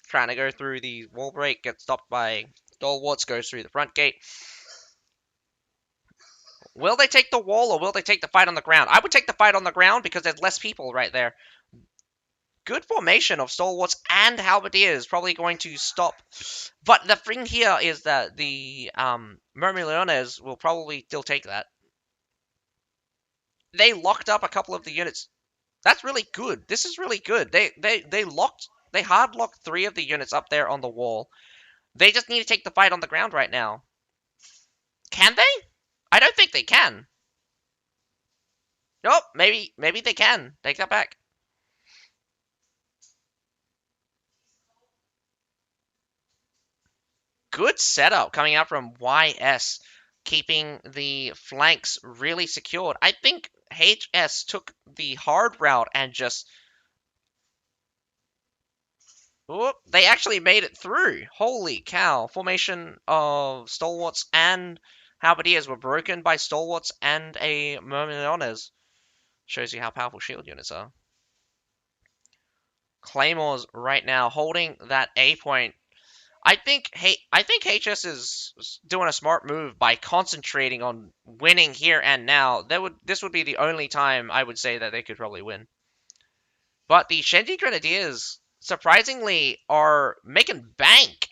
Trying to go through the wall break, gets stopped by stalwarts, goes through the front gate. Will they take the wall or will they take the fight on the ground? I would take the fight on the ground because there's less people right there. Good formation of stalwarts and halberdiers probably going to stop. But the thing here is that the Myrmillones will probably still take that. They locked up a couple of the units. That's really good. This is really good. They hard locked three of the units up there on the wall. They just need to take the fight on the ground right now. Can they? I don't think they can. Nope, maybe they can. Take that back. Good setup coming out from YS, keeping the flanks really secured. I think HS took the hard route and just. Oh, they actually made it through. Holy cow. Formation of stalwarts and halberdiers were broken by stalwarts and a myrmidons. Shows you how powerful shield units are. Claymores right now holding that A point. I think HS is doing a smart move by concentrating on winning here and now. This would be the only time I would say that they could probably win. But the Shenji Grenadiers surprisingly are making bank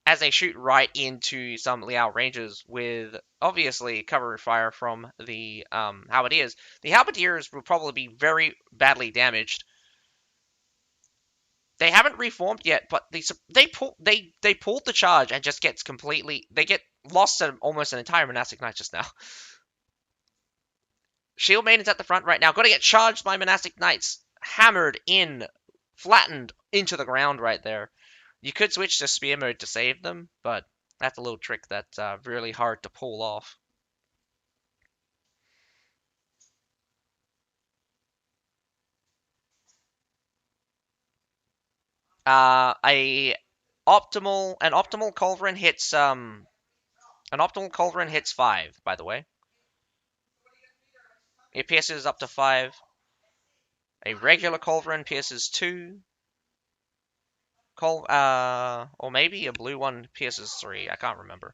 as they shoot right into some Liao Rangers with obviously cover fire from the Halberdiers. The Halberdiers will probably be very badly damaged. They haven't reformed yet, but they pulled the charge and just gets completely they get lost to almost an entire monastic knight just now. Shield Maiden's at the front right now. Got to get charged by monastic knights, hammered in, flattened into the ground right there. You could switch to spear mode to save them, but that's a little trick that's really hard to pull off. A optimal culverin hits an optimal culverin hits 5, by the way. It pierces up to 5. A regular culverin pierces 2. Or maybe a blue one pierces 3. I can't remember.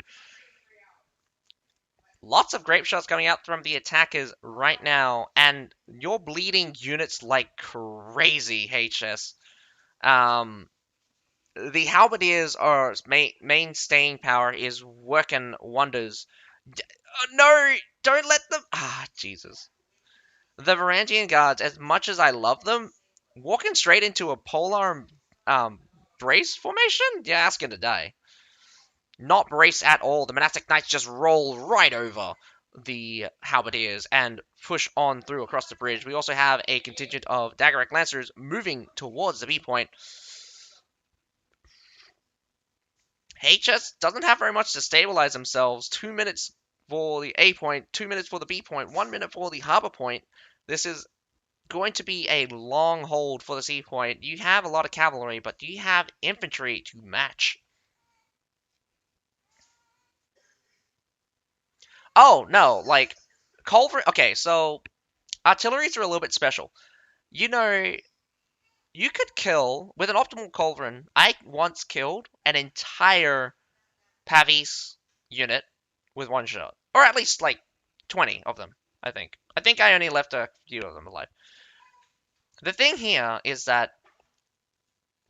Lots of grape shots coming out from the attackers right now, and you're bleeding units like crazy, HS. Um, the halberdiers are main staying power is working wonders. No, don't let them. Jesus. The Varangian guards, as much as I love them, walking straight into a polar brace formation, you're asking to die. Not brace at all. The monastic knights just roll right over the halberdiers and push on through across the bridge. We also have a contingent of Daggerack Lancers moving towards the B point. HS doesn't have very much to stabilize themselves. 2 minutes for the A point, 2 minutes for the B point, 1 minute for the harbor point. This is going to be a long hold for the C point. You have a lot of cavalry, but do you have infantry to match? Oh, no, like, Culver. Okay, so artilleries are a little bit special. You know, you could kill, with an optimal culverin, I once killed an entire Pavis unit with one shot, or at least like 20 of them. I think. I think I only left a few of them alive. The thing here is that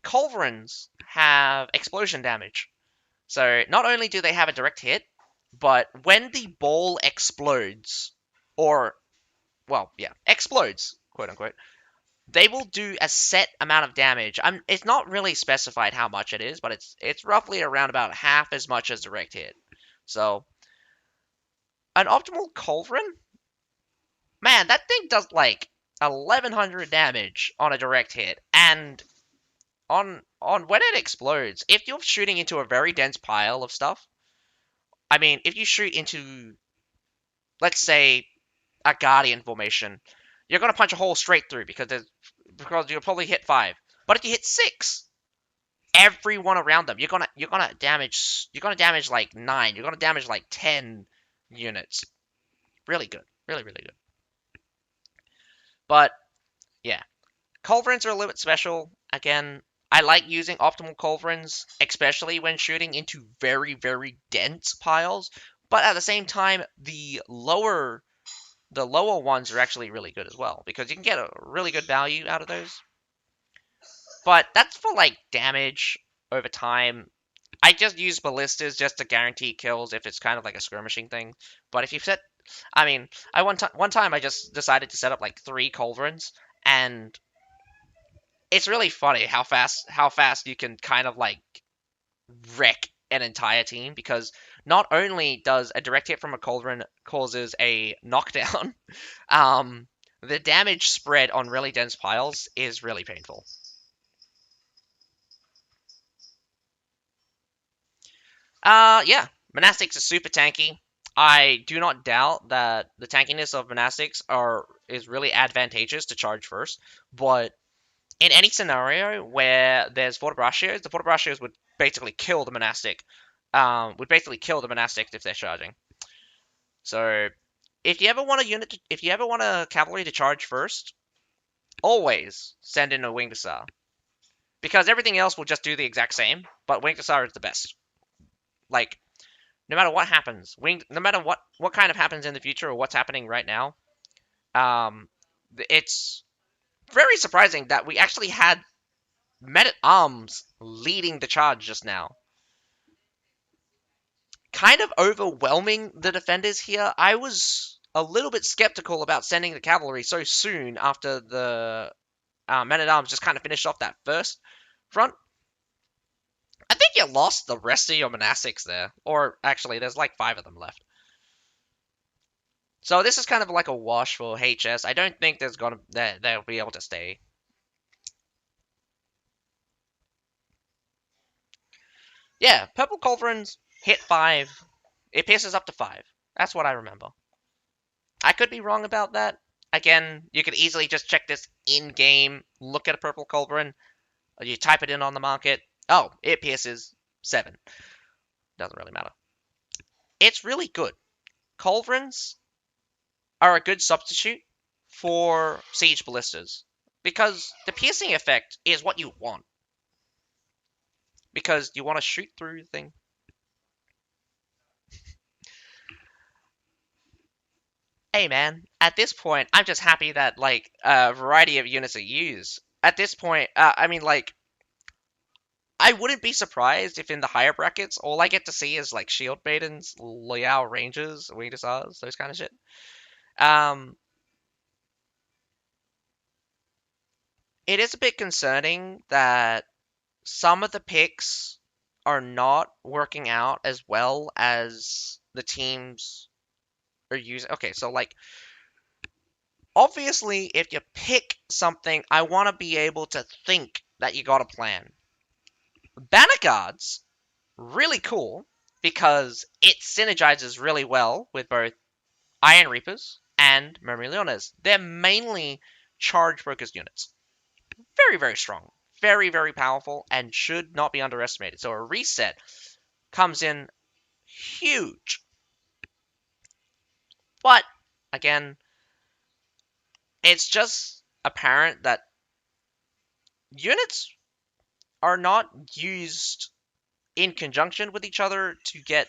culverins have explosion damage. So not only do they have a direct hit, but when the ball explodes, or well, yeah, explodes, quote unquote, they will do a set amount of damage. It's not really specified how much it is, but it's roughly around about half as much as direct hit. So an optimal culverin, man, that thing does like 1100 damage on a direct hit, and on when it explodes, if you're shooting into a very dense pile of stuff, I mean, if you shoot into, let's say, a guardian formation, you're gonna punch a hole straight through because you'll probably hit 5. But if you hit 6, everyone around them, you're gonna damage like 9. You're gonna damage like 10 units. Really good, really good. But yeah, culverins are a little bit special. Again, I like using optimal culverins, especially when shooting into very dense piles. But at the same time, the lower ones are actually really good as well because you can get a really good value out of those. But that's for like damage over time. I just use ballistas just to guarantee kills if it's kind of like a skirmishing thing. But if you set, I mean, one time I just decided to set up like 3 culverins, and it's really funny how fast you can kind of like wreck an entire team, because not only does a direct hit from a culverin causes a knockdown, the damage spread on really dense piles is really painful. Yeah, monastics are super tanky. I do not doubt that the tankiness of monastics is really advantageous to charge first, but in any scenario where there's fortibratios, the fortibratios would basically kill the monastic. Would basically kill the monastics if they're charging. So if you ever want a cavalry to charge first, always send in a winged hussar, because everything else will just do the exact same. But winged hussar is the best. Like, no matter what happens, no matter what kind of happens in the future or what's happening right now, um, it's very surprising that we actually had men at arms leading the charge just now. Kind of overwhelming the defenders here. I was a little bit skeptical about sending the cavalry so soon after the men at arms just kind of finished off that first front. I think you lost the rest of your monastics there, or actually, there's like 5 of them left. So this is kind of like a wash for HS. I don't think they'll be able to stay. Yeah, purple culverins hit 5. It pierces up to 5. That's what I remember. I could be wrong about that. Again, you could easily just check this in-game, look at a purple culverin, or you type it in on the market. Oh, it pierces 7. Doesn't really matter. It's really good. Culverins are a good substitute for siege ballistas, because the piercing effect is what you want. Because you want to shoot through the thing. Hey man, at this point, I'm just happy that like a variety of units are used. At this point, I mean, like, I wouldn't be surprised if in the higher brackets all I get to see is like shield maidens, loyal rangers, winged hussars, those kind of shit. Um, it is a bit concerning that some of the picks are not working out as well as the teams are using. Okay, so like, obviously, if you pick something, I want to be able to think that you got a plan. Banner guards, really cool, because it synergizes really well with both Iron Reapers and Myrmillones. They're mainly charge focused units. Very strong. Very powerful, and should not be underestimated. So a reset comes in huge. But, again, it's just apparent that units are not used in conjunction with each other to get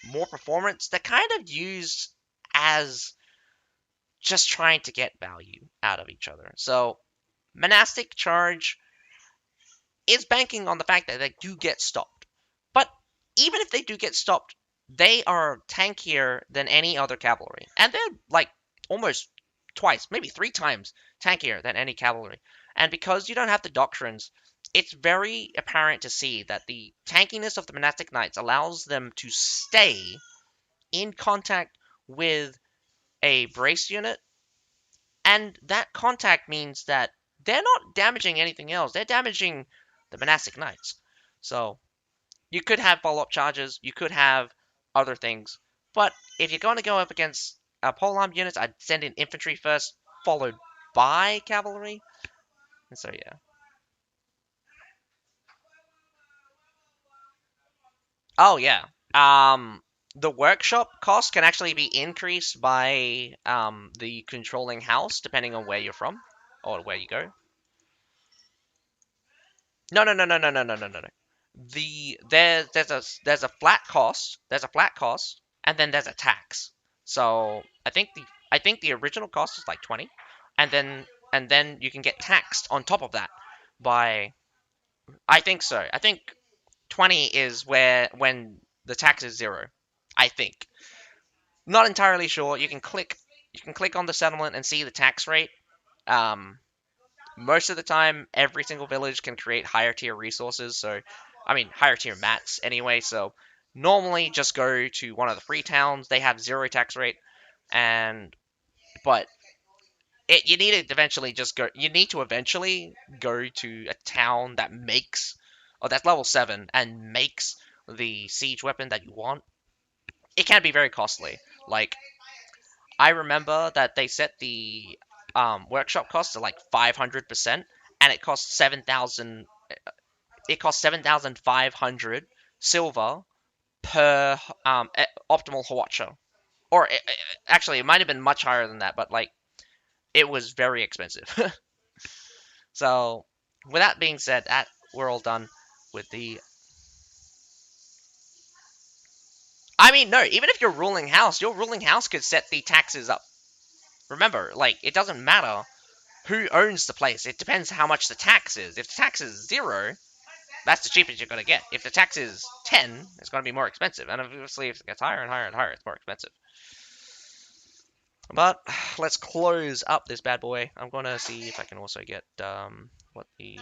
more performance, they're kind of used as just trying to get value out of each other. So Monastic Charge is banking on the fact that they do get stopped. But even if they do get stopped, they are tankier than any other cavalry. And they're like almost twice, maybe three times tankier than any cavalry. And because you don't have the doctrines, it's very apparent to see that the tankiness of the monastic knights allows them to stay in contact with a brace unit, and that contact means that they're not damaging anything else. They're damaging the monastic knights. So you could have follow-up charges, you could have other things, but if you're going to go up against polearm units, I'd send in infantry first, followed by cavalry. And so yeah. Oh yeah. The workshop cost can actually be increased by the controlling house depending on where you're from or where you go. No, no, no, no, no, no, no, no, no, no. There's a flat cost. There's a flat cost, and then there's a tax. So I think the original cost is like 20, and then you can get taxed on top of that by I think so. I think 20 is where when the tax is zero. I think. Not entirely sure. You can click on the settlement and see the tax rate. Um, Most of the time, every single village can create higher tier resources. So, I mean, higher tier mats anyway. So, normally just go to one of the free towns. They have zero tax rate, and but you need to eventually just go. You need to eventually go to a town that makes, or that's level 7 and makes the siege weapon that you want. It can be very costly. Like I remember that they set the workshop cost to like 500%, and it cost 7,000. It cost 7,500 silver per optimal Hwacha. Or actually, it might have been much higher than that, but like it was very expensive. So, with that being said, we're all done with the. I mean, no, even if you're ruling house, your ruling house could set the taxes up. Remember, like, it doesn't matter who owns the place. It depends how much the tax is. If the tax is 0, that's the cheapest you're going to get. If the tax is 10, it's going to be more expensive. And obviously, if it gets higher and higher and higher, it's more expensive. But let's close up this bad boy. I'm going to see if I can also get what the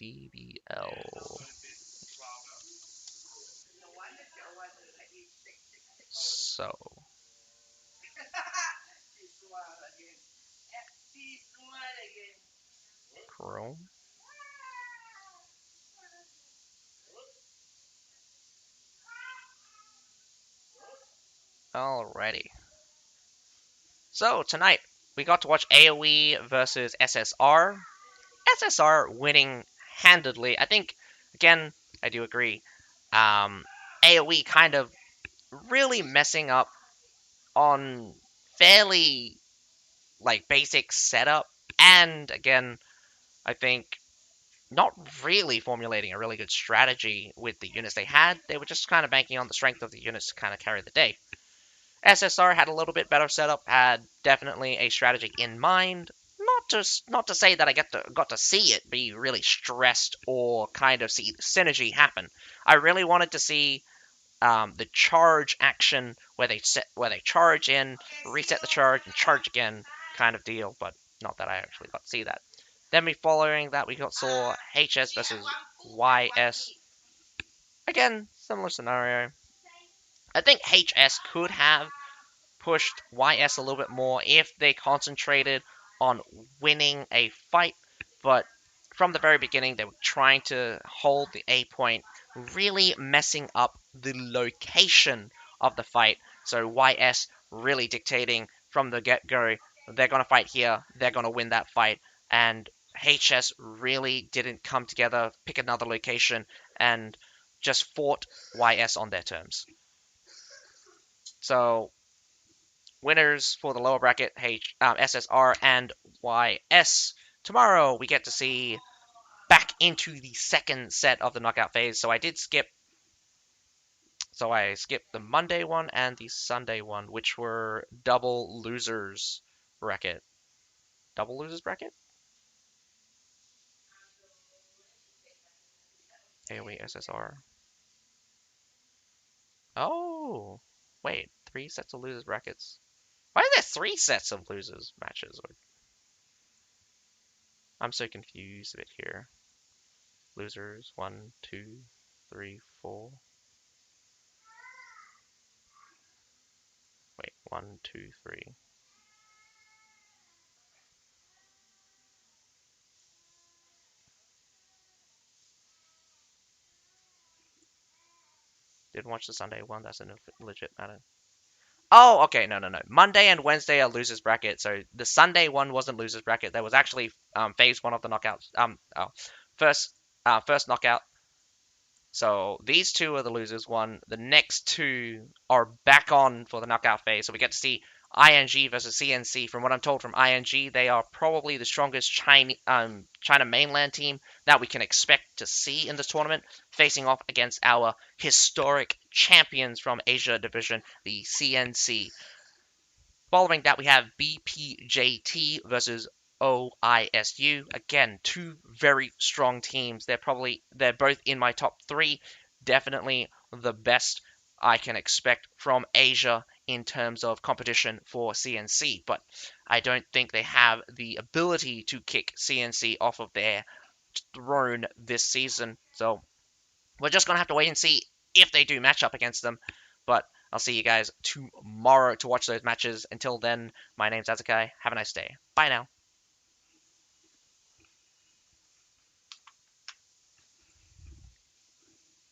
CBL. So, Chrome. Alrighty. So, tonight, we got to watch AoE versus SSR. SSR winning handedly. I think, again, I do agree. AoE kind of really messing up on fairly like basic setup, and again, I think not really formulating a really good strategy with the units they had. They were just kind of banking on the strength of the units to kind of carry the day. SSR had a little bit better setup, had definitely a strategy in mind. Not to say that I got to see it be really stressed or kind of see the synergy happen. I really wanted to see the charge action where they charge in, reset the charge, and charge again kind of deal. But not that I actually got to see that. Then following that, we saw HS versus YS. Again, similar scenario. I think HS could have pushed YS a little bit more if they concentrated on winning a fight, but from the very beginning they were trying to hold the A point, really messing up the location of the fight. So YS really dictating from the get-go, they're going to fight here, they're going to win that fight, and HS really didn't come together, pick another location, and just fought YS on their terms. So winners for the lower bracket, SSR and YS. Tomorrow we get to see back into the second set of the knockout phase. So I skipped the Monday one and the Sunday one, which were double losers bracket. Double losers bracket? AoE SSR. Oh, wait, three sets of losers brackets. Why are there three sets of losers matches? I'm so confused a bit here. Losers, one, two, three, four. Wait, one, two, three. Didn't watch the Sunday one. That's a legit matter. Oh, okay, no, no, no. Monday and Wednesday are losers bracket. So the Sunday one wasn't losers bracket. That was actually phase one of the knockouts. First, first knockout. So these two are the losers one. The next two are back on for the knockout phase. So we get to see ING versus CNC. From what I'm told from ING, they are probably the strongest China mainland team that we can expect to see in this tournament, facing off against our historic champions from Asia Division, the CNC. Following that, we have BPJT versus OISU. Again, two very strong teams. They're both in my top three. Definitely the best I can expect from Asia in terms of competition for CNC, but I don't think they have the ability to kick CNC off of their throne this season. So we're just gonna have to wait and see if they do match up against them. But I'll see you guys tomorrow to watch those matches. Until then, my name's Azakai. Have a nice day. Bye now.